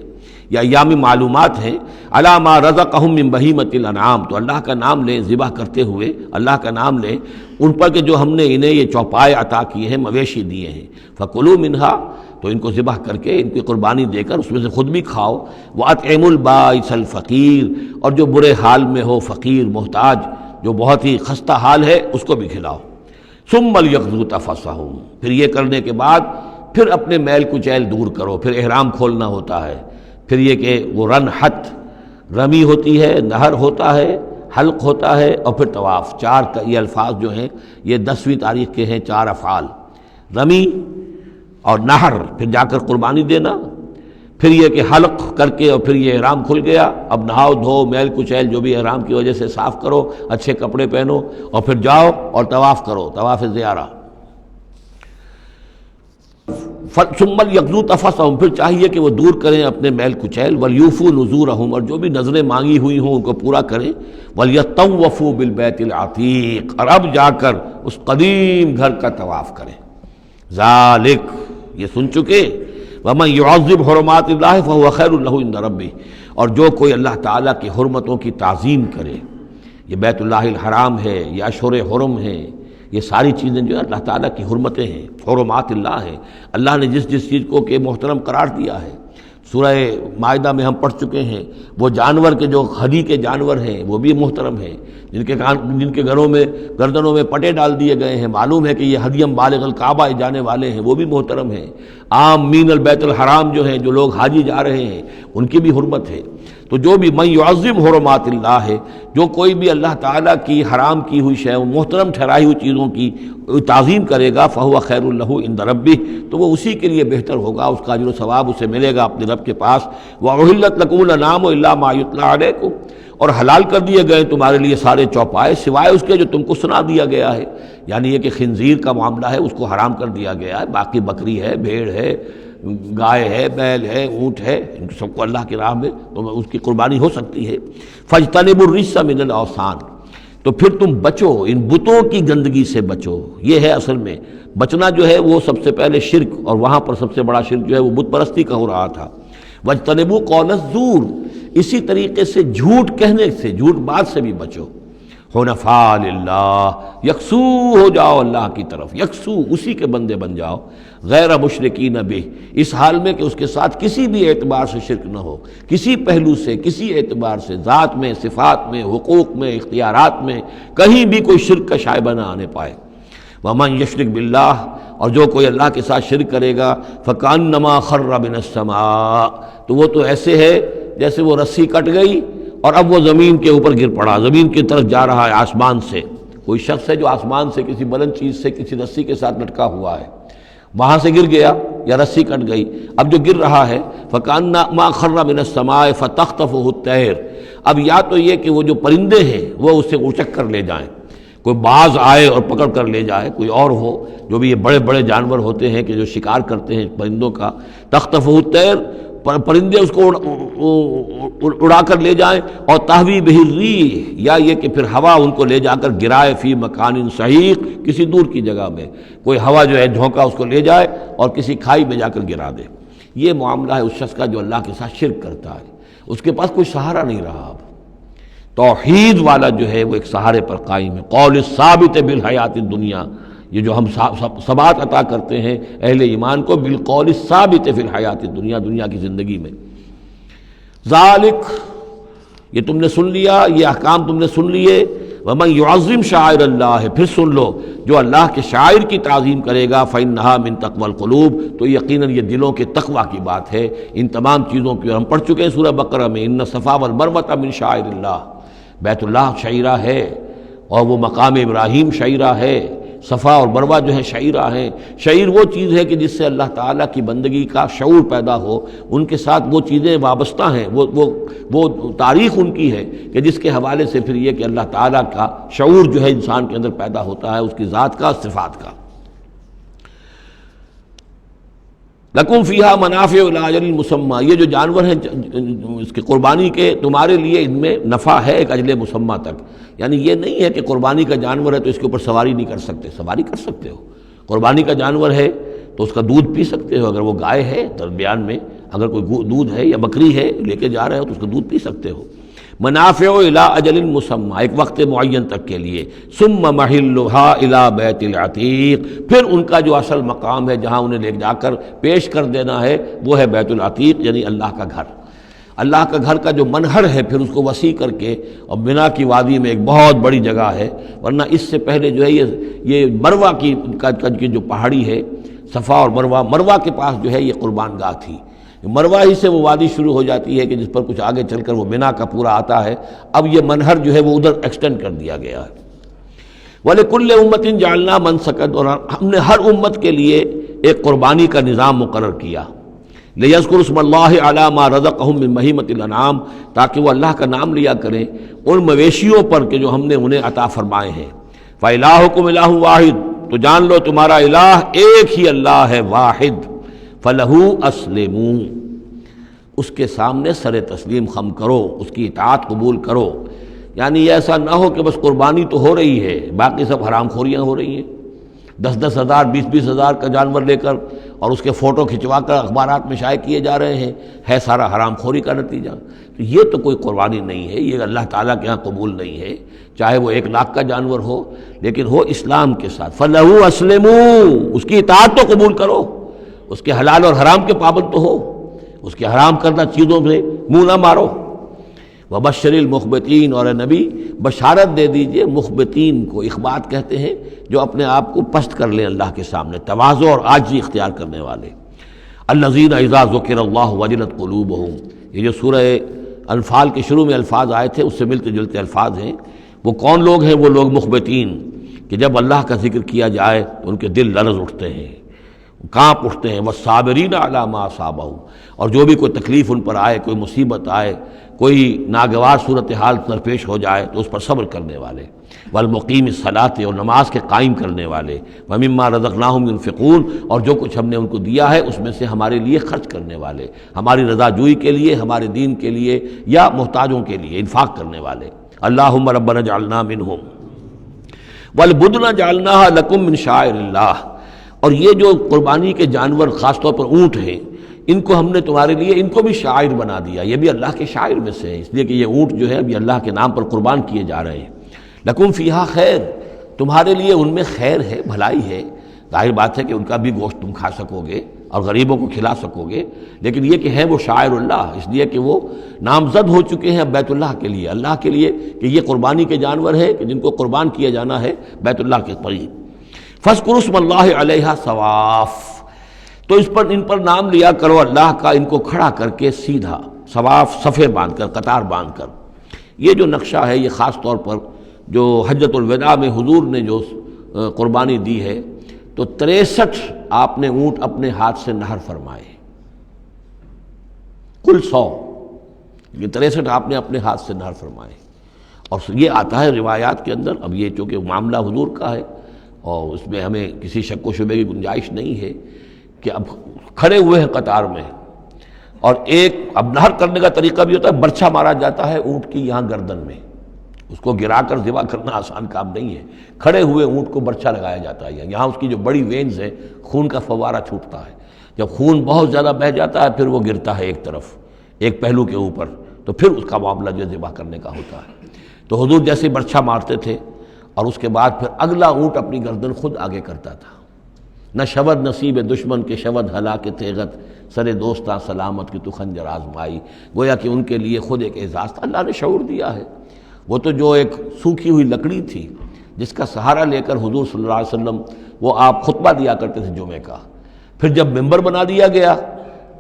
یا ایام معلومات ہیں۔ عَلَىٰ مَا رَزَقَهُم مِّن بَهِیمَةِ الْأَنْعَامِ، تو اللہ کا نام لیں ذبح کرتے ہوئے، اللہ کا نام لیں ان پر کہ جو ہم نے انہیں یہ چوپائے عطا کیے ہیں، مویشی دیے ہیں۔ فَكُلُوا مِنْهَا، تو ان کو ذبح کر کے ان کی قربانی دے کر اس میں سے خود بھی کھاؤ۔ وَأَطْعِمُوا الْبَائِسَ الْفَقِيرَ، اور جو برے حال میں ہو، فقیر محتاج جو بہت ہی خستہ حال ہے، اس کو بھی کھلاؤ۔ ثُمَّ لْيَقْضُوا تَفَثَّهُمْ، پھر یہ کرنے کے بعد پھر اپنے میل کچیل دور کرو، پھر احرام کھولنا ہوتا ہے، پھر یہ کہ وہ رنحت رمی ہوتی ہے، نہر ہوتا ہے، حلق ہوتا ہے، اور پھر طواف۔ چار یہ الفاظ جو ہیں یہ 10ویں تاریخ کے ہیں، 4 افعال، رمی اور نہر، پھر جا کر قربانی دینا، پھر یہ کہ حلق کر کے اور پھر یہ احرام کھل گیا، اب نہاؤ دھو میل کچیل جو بھی احرام کی وجہ سے صاف کرو، اچھے کپڑے پہنو اور پھر جاؤ اور طواف کرو، طواف زیارہ۔ ثم یقضوا تفثهم، پھر چاہیے کہ وہ دور کریں اپنے میل کچیل، ولیوفوا نذورهم، اور جو بھی نذریں مانگی ہوئی ہوں ان کو پورا کریں، ولیطوفوا بالبیت العتیق، اور اب جا کر اس قدیم گھر کا طواف کریں۔ ذالک، یہ سن چکے، ومن يعظم حرمات اللہ فهو خیر له عند ربہ، اور جو کوئی اللہ تعالیٰ کی حرمتوں کی تعظیم کرے، یہ بیت اللہ الحرام ہے، یہ اشہر حرم ہے، یہ ساری چیزیں جو ہے اللہ تعالیٰ کی حرمتیں ہیں، حرمات اللہ ہیں، اللہ نے جس جس چیز کو کہ محترم قرار دیا ہے۔ سورہ مائدہ میں ہم پڑھ چکے ہیں، وہ جانور کے جو ہدی کے جانور ہیں وہ بھی محترم ہیں، جن کے گھروں میں گردنوں میں پٹے ڈال دیے گئے ہیں، معلوم ہے کہ یہ ہدیم بالغ الکعبہ جانے والے ہیں، وہ بھی محترم ہیں۔ عام مین البیت الحرام جو ہیں، جو لوگ حاجی جا رہے ہیں، ان کی بھی حرمت ہے۔ تو جو بھی من یعظم حرمات اللہ ہے، جو کوئی بھی اللہ تعالیٰ کی حرام کی ہوئی شے، محترم ٹھہرائی ہوئی چیزوں کی تعظیم کرے گا، فہو خیر لہ عند ربہ، تو وہ اسی کے لیے بہتر ہوگا، اس کا اجر و ثواب اسے ملے گا اپنے رب کے پاس۔ وَأُحِلَّتْ لَكُمُ الْأَنْعَامُ إِلَّا مَا يُتْلَىٰ عَلَيْكُمْ، اور حلال کر دیے گئے تمہارے لیے سارے چوپائے سوائے اس کے جو تم کو سنا دیا گیا ہے، یعنی یہ کہ خنزیر کا معاملہ ہے اس کو حرام کر دیا گیا ہے، باقی بکری ہے، بھیڑ ہے، گائے ہے، بیل ہے، اونٹ ہے، ان سب کو اللہ کی راہ میں تو اس کی قربانی ہو سکتی ہے۔ فاجتنبوا الرجس من الاوثان، تو پھر تم بچو، ان بتوں کی گندگی سے بچو۔ یہ ہے اصل میں بچنا جو ہے وہ سب سے پہلے شرک، اور وہاں پر سب سے بڑا شرک جو ہے وہ بت پرستی کا ہو رہا تھا۔ واجتنبوا قول الزور، اسی طریقے سے جھوٹ کہنے سے، جھوٹ بات سے بھی بچو۔ حنفاء للہ، یکسو ہو جاؤ اللہ کی طرف، یکسو اسی کے بندے بن جاؤ، غیر مشرکین بہ، اس حال میں کہ اس کے ساتھ کسی بھی اعتبار سے شرک نہ ہو، کسی پہلو سے، کسی اعتبار سے، ذات میں، صفات میں، حقوق میں، اختیارات میں، کہیں بھی کوئی شرک کا شائبہ نہ آنے پائے۔ ومن یشرک باللہ، اور جو کوئی اللہ کے ساتھ شرک کرے گا، فکأنما خر من السماء، تو وہ تو ایسے ہے جیسے وہ رسی کٹ گئی اور اب وہ زمین کے اوپر گر پڑا، زمین کی طرف جا رہا ہے آسمان سے۔ کوئی شخص ہے جو آسمان سے کسی بلند چیز سے کسی رسی کے ساتھ لٹکا ہوا ہے، وہاں سے گر گیا یا رسی کٹ گئی، اب جو گر رہا ہے فکأنما خر من السماء فتخطفه الطیر، اب یا تو یہ کہ وہ جو پرندے ہیں وہ اسے اچک کر لے جائیں، کوئی باز آئے اور پکڑ کر لے جائے، کوئی اور ہو، جو بھی یہ بڑے بڑے جانور ہوتے ہیں کہ جو شکار کرتے ہیں پرندوں کا، تخطفه الطیر، پرندے اس کو اڑا کر لے جائیں، اور تہوی بہ الریح، یا یہ کہ پھر ہوا ان کو لے جا کر گرائے فی مکان صحیح، کسی دور کی جگہ میں کوئی ہوا جو ہے جھونکا اس کو لے جائے اور کسی کھائی میں جا کر گرا دے۔ یہ معاملہ ہے اس شخص کا جو اللہ کے ساتھ شرک کرتا ہے، اس کے پاس کوئی سہارا نہیں رہا۔ اب توحید والا جو ہے وہ ایک سہارے پر قائم ہے، قول ثابت بالحیات الدنیا، یہ جو ہم ثبات عطا کرتے ہیں اہل ایمان کو، بالقول ثابت فی الحیات الدنیا، دنیا کی زندگی میں۔ ذالک، یہ تم نے سن لیا، یہ احکام تم نے سن لیے۔ ومن یعظم شعائر اللہ، پھر سن لو جو اللہ کے شاعر کی تعظیم کرے گا، فإنہا من تقوی القلوب، تو یقیناً یہ دلوں کے تقوی کی بات ہے۔ ان تمام چیزوں کی ہم پڑھ چکے ہیں سورہ بقرہ میں، ان الصفا والمروۃ من شعائر اللہ، بیت اللہ شعیرہ ہے اور وہ مقام ابراہیم شعیرہ ہے، صفا اور مروہ جو ہے شعیرہ ہیں۔ شعیر وہ چیز ہے کہ جس سے اللہ تعالیٰ کی بندگی کا شعور پیدا ہو، ان کے ساتھ وہ چیزیں وابستہ ہیں، وہ تاریخ ان کی ہے کہ جس کے حوالے سے پھر یہ کہ اللہ تعالیٰ کا شعور جو ہے انسان کے اندر پیدا ہوتا ہے، اس کی ذات کا، صفات کا۔ لکم فیہا منافع الی اجل مسمى، یہ جو جانور ہیں اس کی قربانی کے، تمہارے لیے ان میں نفع ہے ایک اجل مسمى تک، یعنی یہ نہیں ہے کہ قربانی کا جانور ہے تو اس کے اوپر سواری نہیں کر سکتے، سواری کر سکتے ہو۔ قربانی کا جانور ہے تو اس کا دودھ پی سکتے ہو، اگر وہ گائے ہے درمیان میں اگر کوئی دودھ ہے یا بکری ہے لے کے جا رہے ہو تو اس کا دودھ پی سکتے ہو۔ منافع الی اجل مسمى، ایک وقت معین تک کے لیے۔ ثم محلها الی بیت العتیق، پھر ان کا جو اصل مقام ہے جہاں انہیں لے جا کر پیش کر دینا ہے وہ ہے بیت العتیق، یعنی اللہ کا گھر۔ اللہ کا گھر کا جو منہر ہے پھر اس کو وسیع کر کے، اور منا کی وادی میں ایک بہت بڑی جگہ ہے، ورنہ اس سے پہلے جو ہے یہ مروہ کی جو پہاڑی ہے صفا اور مروہ کے پاس جو ہے یہ قربان گاہ تھی، مروہ ہی سے وہ وادی شروع ہو جاتی ہے کہ جس پر کچھ آگے چل کر وہ منا کا پورا آتا ہے، اب یہ منہر جو ہے وہ ادھر ایکسٹینڈ کر دیا گیا ہے۔ وَلِكُلِّ أُمَّةٍ جَعَلْنَا مَنسَكًا، اور ہم نے ہر امت کے لیے ایک قربانی کا نظام مقرر کیا، لِيَذْكُرُوا اسْمَ اللَّهِ عَلَىٰ مَا رَزَقَهُم مِّن بَهِيمَةِ الْأَنْعَامِ، تاکہ وہ اللہ کا نام لیا کریں ان مویشیوں پر کہ جو ہم نے انہیں عطا فرمائے ہیں۔ فَإِلَٰهُكُمْ إِلَٰهٌ وَاحِدٌ، تو جان لو تمہارا الہ ایک ہی اللہ ہے، واحد۔ فَلَهُ أَسْلِمُوا، اس کے سامنے سر تسلیم خم کرو، اس کی اطاعت قبول کرو۔ یعنی یہ ایسا نہ ہو کہ بس قربانی تو ہو رہی ہے، باقی سب حرام خوریاں ہو رہی ہیں، 10-10 ہزار 20-20 ہزار کا جانور لے کر اور اس کے فوٹو کھنچوا کر اخبارات میں شائع کیے جا رہے ہیں، ہے سارا حرام خوری کا نتیجہ۔ تو یہ تو کوئی قربانی نہیں ہے، یہ اللہ تعالیٰ کے ہاں قبول نہیں ہے، چاہے وہ 1 لاکھ کا جانور ہو لیکن ہو اسلام کے ساتھ۔ فَلَهُ أَسْلِمُوا، اس کی اطاعت تو قبول کرو، اس کے حلال اور حرام کے پابند تو ہو، اس کے حرام کردہ چیزوں سے منہ نہ مارو۔ وبشر المخبتین، اور اے نبی بشارت دے دیجئے مخبتین کو، اخبات کہتے ہیں جو اپنے آپ کو پست کر لیں اللہ کے سامنے، تواضع اور عاجزی اختیار کرنے والے۔ الذین اذا ذکر اللہ وجلت قلوبہم، یہ جو سورہ انفال کے شروع میں الفاظ آئے تھے اس سے ملتے جلتے الفاظ ہیں۔ وہ کون لوگ ہیں؟ وہ لوگ مخبتین کہ جب اللہ کا ذکر کیا جائے تو ان کے دل لرز اٹھتے ہیں، کانپ اٹھتے ہیں۔ والصابرین علی ما اصابہم، اور جو بھی کوئی تکلیف ان پر آئے، کوئی مصیبت آئے، کوئی ناگوار صورتحال درپیش ہو جائے تو اس پر صبر کرنے والے۔ والمقیم الصلاۃ، اور نماز کے قائم کرنے والے۔ ومما رزقناہم ينفقون، اور جو کچھ ہم نے ان کو دیا ہے اس میں سے ہمارے لیے خرچ کرنے والے، ہماری رضا جوئی کے لیے، ہمارے دین کے لیے یا محتاجوں کے لیے انفاق کرنے والے۔ اللہم ربنا اجعلنا منہم والبدن جعلناها لکم من شعائر اللہ، اور یہ جو قربانی کے جانور خاص طور پر اونٹ ہیں، ان کو ہم نے تمہارے لیے ان کو بھی شاعر بنا دیا، یہ بھی اللہ کے شاعر میں سے ہے، اس لیے کہ یہ اونٹ جو ہے ابھی اللہ کے نام پر قربان کیے جا رہے ہیں۔ لکم فیہا خیر، تمہارے لیے ان میں خیر ہے، بھلائی ہے۔ ظاہر بات ہے کہ ان کا بھی گوشت تم کھا سکو گے اور غریبوں کو کھلا سکو گے، لیکن یہ کہ ہیں وہ شاعر اللہ، اس لیے کہ وہ نامزد ہو چکے ہیں بیت اللہ کے لیے، اللہ کے لیے کہ یہ قربانی کے جانور ہے کہ جن کو قربان کیا جانا ہے بیت اللہ کے قریب۔ فاذکروا اسم اللہ علیہا صواف، تو ان پر نام لیا کرو اللہ کا، ان کو کھڑا کر کے سیدھا، صواف صفے باندھ کر، قطار باندھ کر۔ یہ جو نقشہ ہے یہ خاص طور پر جو حجۃ الوداع میں حضور نے جو قربانی دی ہے تو 63 آپ نے اونٹ اپنے ہاتھ سے نہر فرمائے، کل 100، یہ 63 آپ نے اپنے ہاتھ سے نہر فرمائے۔ اور یہ آتا ہے روایات کے اندر، اب یہ چونکہ معاملہ حضور کا ہے اور اس میں ہمیں کسی شک و شبے کی گنجائش نہیں ہے کہ اب کھڑے ہوئے ہیں قطار میں، اور ایک اب نہر کرنے کا طریقہ بھی ہوتا ہے، برچھا مارا جاتا ہے اونٹ کی یہاں گردن میں، اس کو گرا کر ذبح کرنا آسان کام نہیں ہے، کھڑے ہوئے اونٹ کو برچھا لگایا جاتا ہے، یہاں اس کی جو بڑی وینز ہے خون کا فوارہ چھوٹتا ہے، جب خون بہت زیادہ بہہ جاتا ہے پھر وہ گرتا ہے ایک طرف، ایک پہلو کے اوپر، تو پھر اس کا معاملہ جو ذبح کرنے کا ہوتا ہے۔ تو حضور جیسے برچھا مارتے تھے اور اس کے بعد پھر اگلا اونٹ اپنی گردن خود آگے کرتا تھا۔ نہ شود نصیب دشمن کے شود ہلاک تیغت، سر دوستاں سلامت کی تو خنجر آزمائی، گویا کہ ان کے لیے خود ایک اعزاز تھا، اللہ نے شعور دیا ہے۔ وہ تو جو ایک سوکھی ہوئی لکڑی تھی جس کا سہارا لے کر حضور صلی اللہ علیہ وسلم وہ آپ خطبہ دیا کرتے تھے جمعے کا، پھر جب ممبر بنا دیا گیا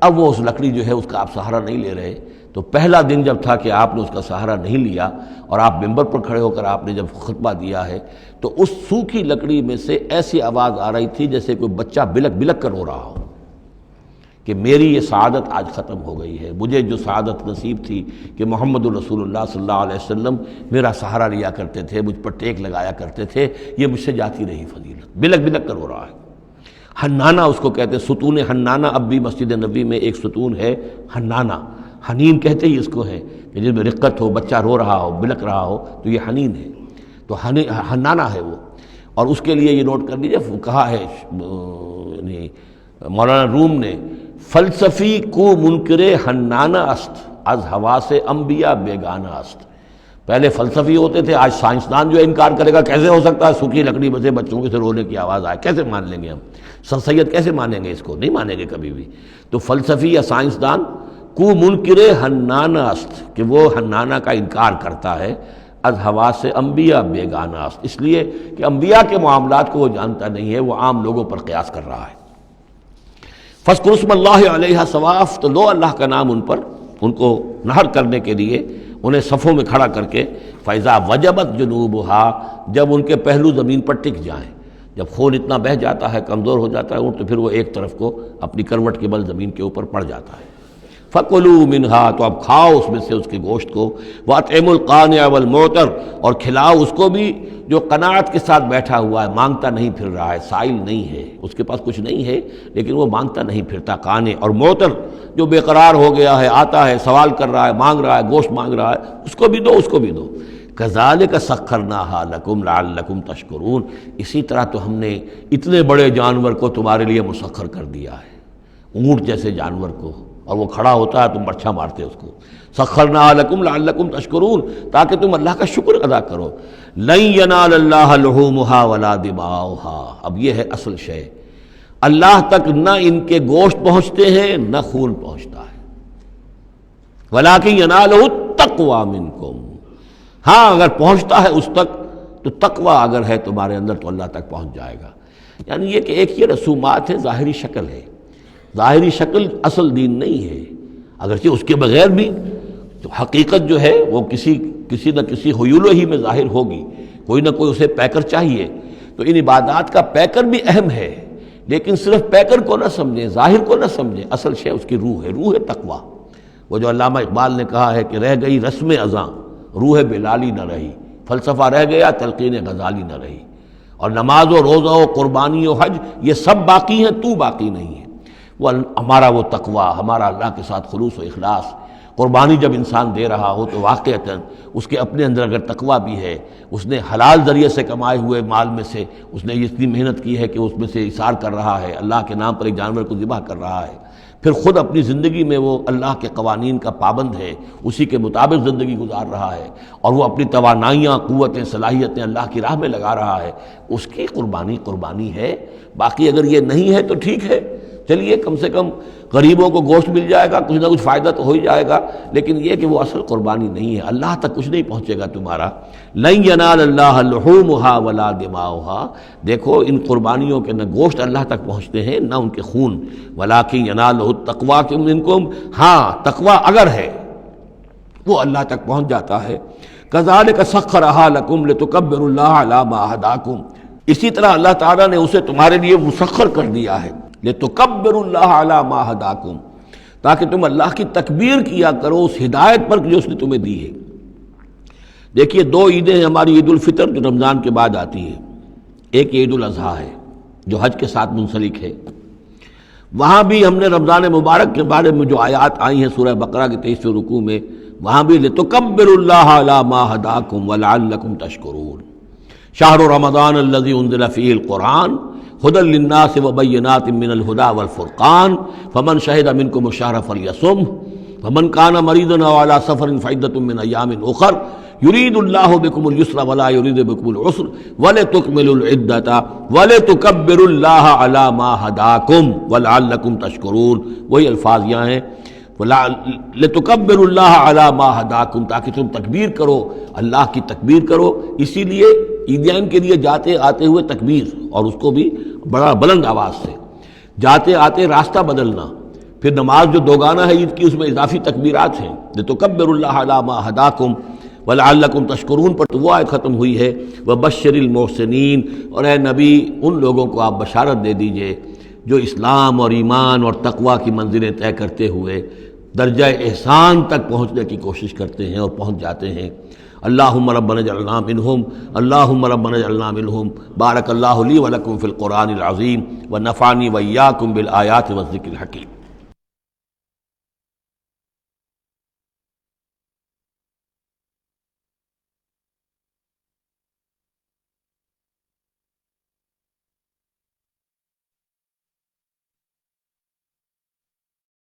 اب وہ اس لکڑی جو ہے اس کا آپ سہارا نہیں لے رہے، تو پہلا دن جب تھا کہ آپ نے اس کا سہارا نہیں لیا اور آپ ممبر پر کھڑے ہو کر آپ نے جب خطبہ دیا ہے تو اس سوکھی لکڑی میں سے ایسی آواز آ رہی تھی جیسے کوئی بچہ بلک بلک کر رو رہا ہو کہ میری یہ سعادت آج ختم ہو گئی ہے، مجھے جو سعادت نصیب تھی کہ محمد الرسول اللہ صلی اللہ علیہ وسلم میرا سہارا لیا کرتے تھے، مجھ پر ٹیک لگایا کرتے تھے، یہ مجھ سے جاتی رہی فضیلت، بلک بلک کر رو رہا ہے۔ حنانہ اس کو کہتے ہیں، ستون حنانہ، اب بھی مسجد نبی میں ایک ستون ہے حنانہ، حنین کہتے ہی اس کو ہے کہ جس میں رقت ہو، بچہ رو رہا ہو، بلک رہا ہو تو یہ حنین ہے، تو حنانہ ہے وہ۔ اور اس کے لیے یہ نوٹ کر لیجیے، کہا ہے یعنی مولانا روم نے، فلسفی کو منکر حنانہ است، از حواس انبیاء بیگانہ است۔ پہلے فلسفی ہوتے تھے، آج سائنسدان جو انکار کرے گا کیسے ہو سکتا ہے سوکھی لکڑی میں سے بچوں کے سے رونے کی آواز آئے، کیسے مان لیں گے ہم؟ سر سید کیسے مانیں گے اس کو؟ نہیں مانیں گے کبھی بھی۔ تو فلسفی یا سائنسدان کو منکر حنانہ است، کہ وہ حنانہ کا انکار کرتا ہے، از حواس انبیاء بیگانہ است، اس لیے کہ انبیاء کے معاملات کو وہ جانتا نہیں ہے، وہ عام لوگوں پر قیاس کر رہا ہے۔ فاذکر اسم اللہ علیہا صواف، تو لو اللہ کا نام ان پر، ان کو نہر کرنے کے لیے انہیں صفوں میں کھڑا کر کے، فَإِذَا وَجَبَتْ جُنُوبُهَا، جب ان کے پہلو زمین پر ٹک جائیں، جب خون اتنا بہہ جاتا ہے، کمزور ہو جاتا ہے اونٹ، تو پھر وہ ایک طرف کو اپنی کروٹ کے بل زمین کے اوپر پڑ جاتا ہے۔ فَكُلُوا مِنْهَا، تو اب کھاؤ اس میں سے، اس کے گوشت کو، وَأَطْعِمُوا الْقَانِعَ وَالْمُعْتَرَ، اور کھلاؤ اس کو بھی جو قناعت کے ساتھ بیٹھا ہوا ہے، مانگتا نہیں پھر رہا ہے، سائل نہیں ہے، اس کے پاس کچھ نہیں ہے لیکن وہ مانگتا نہیں پھرتا، قانع، اور معتر جو بے قرار ہو گیا ہے، آتا ہے، سوال کر رہا ہے، مانگ رہا ہے، گوشت مانگ رہا ہے، اس کو بھی دو، اس کو بھی دو۔ كَذَلِكَ سَخَّرْنَاهَا لَكُمْ لَعَلَّكُمْ تَشْكُرُونَ، اسی طرح تو ہم نے اتنے بڑے جانور کو تمہارے لیے مسخر کر دیا ہے، اونٹ جیسے جانور کو، اور وہ کھڑا ہوتا ہے تم برچھا مارتے اس کو، سخرناها لکم لعلکم تشکرون، تاکہ تم اللہ کا شکر ادا کرو۔ لن ینال اللہ لحومها ولا دماؤها، اب یہ ہے اصل شے، اللہ تک نہ ان کے گوشت پہنچتے ہیں نہ خون پہنچتا ہے، ولکن ینالہ التقوی منکم، ہاں اگر پہنچتا ہے اس تک تو تقوی اگر ہے تمہارے اندر تو اللہ تک پہنچ جائے گا۔ یعنی یہ کہ ایک یہ رسومات ہے، ظاہری شکل ہے، ظاہری شکل اصل دین نہیں ہے، اگرچہ اس کے بغیر بھی تو حقیقت جو ہے وہ کسی نہ کسی حیول ہی میں ظاہر ہوگی، کوئی نہ کوئی اسے پیکر چاہیے۔ تو ان عبادات کا پیکر بھی اہم ہے، لیکن صرف پیکر کو نہ سمجھیں، ظاہر کو نہ سمجھیں، اصل شے اس کی روح ہے، روح تقویٰ۔ وہ جو علامہ اقبال نے کہا ہے کہ رہ گئی رسم ازاں روح بلالی نہ رہی، فلسفہ رہ گیا تلقین غزالی نہ رہی، اور نماز و روزہ و قربانی و حج یہ سب باقی ہیں، تو باقی نہیں ہے۔ وہ ہمارا وہ تقویٰ، ہمارا اللہ کے ساتھ خلوص و اخلاص، قربانی جب انسان دے رہا ہو تو واقعتاً اس کے اپنے اندر اگر تقویٰ بھی ہے، اس نے حلال ذریعے سے کمائے ہوئے مال میں سے اس نے اتنی محنت کی ہے کہ اس میں سے اثار کر رہا ہے، اللہ کے نام پر ایک جانور کو ذبح کر رہا ہے، پھر خود اپنی زندگی میں وہ اللہ کے قوانین کا پابند ہے، اسی کے مطابق زندگی گزار رہا ہے، اور وہ اپنی توانائیاں، قوتیں، صلاحیتیں اللہ کی راہ میں لگا رہا ہے، اس کی قربانی ہے۔ باقی اگر یہ نہیں ہے تو ٹھیک ہے، چلیے کم سے کم غریبوں کو گوشت مل جائے گا، کچھ نہ کچھ فائدہ تو ہو ہی جائے گا، لیکن یہ کہ وہ اصل قربانی نہیں ہے، اللہ تک کچھ نہیں پہنچے گا تمہارا۔ لن ینال اللہ لحومها ولا دماؤها، دیکھو ان قربانیوں کے نہ گوشت اللہ تک پہنچتے ہیں نہ ان کے خون، ولکن ینالہ التقوی منکم، ہاں تقوی اگر ہے وہ اللہ تک پہنچ جاتا ہے۔ کذالک سخرھا لکم لتکبروا اللہ علی ما ھداکم، اسی طرح اللہ تعالیٰ نے اسے تمہارے لیے مسخر کر دیا ہے، لتکبروا اللہ علی ما ھداکم، تاکہ تم اللہ کی تکبیر کیا کرو اس ہدایت پر جو اس نے تمہیں دی ہے۔ دیکھیے دو عیدیں ہیں ہماری، عید الفطر جو رمضان کے بعد آتی ہے، ایک عید الاضحیٰ ہے جو حج کے ساتھ منسلک ہے۔ وہاں بھی ہم نے رمضان مبارک کے بارے میں جو آیات آئی ہیں سورہ بقرہ کے 23ویں رکوع میں، وہاں بھی لتکبروا اللہ علی ما ھداکم ولعلکم تشکرون، شہر رمضان الذی انزل فیہ القرآن ھدی للناس وبینات من الھدی والفرقان فمن شہد منکم الشہر فلیصمہ فمن کان مریضا او علی سفر فعدۃ من ایام اخر یرید اللہ بکم الیسر ولا یرید بکم العسر ولتکملوا العدۃ ولتکبروا اللہ علی ما ھداکم ولعلکم تشکرون، وہی الفاظ یہاں ہیں، لتکبروا اللہ علی ما ھداکم، تاکہ تم تکبیر کرو، اللہ کی تکبیر کرو۔ اسی لیے عیدین کے لیے جاتے آتے ہوئے تکبیر، اور اس کو بھی بڑا بلند آواز سے، جاتے آتے راستہ بدلنا، پھر نماز جو دوگانہ ہے عید کی اس میں اضافی تکبیرات ہیں، لتکبروا اللہ علی ما ھداکم ولعلکم تشکرون پر تو وہ آیت ختم ہوئی ہے، وبشر المحسنین، اور اے نبی ان لوگوں کو آپ بشارت دے دیجئے جو اسلام اور ایمان اور تقوی کی منزلیں طے کرتے ہوئے درجہ احسان تک پہنچنے کی کوشش کرتے ہیں اور پہنچ جاتے ہیں۔ اللہم ربنا اجعلنا منہم، اللہم ربنا اجعلنا منہم۔ بارک اللہ لی ولکم فی القرآن العظیم ونفعنی وإیاکم بالآیات والذکر الحکیم۔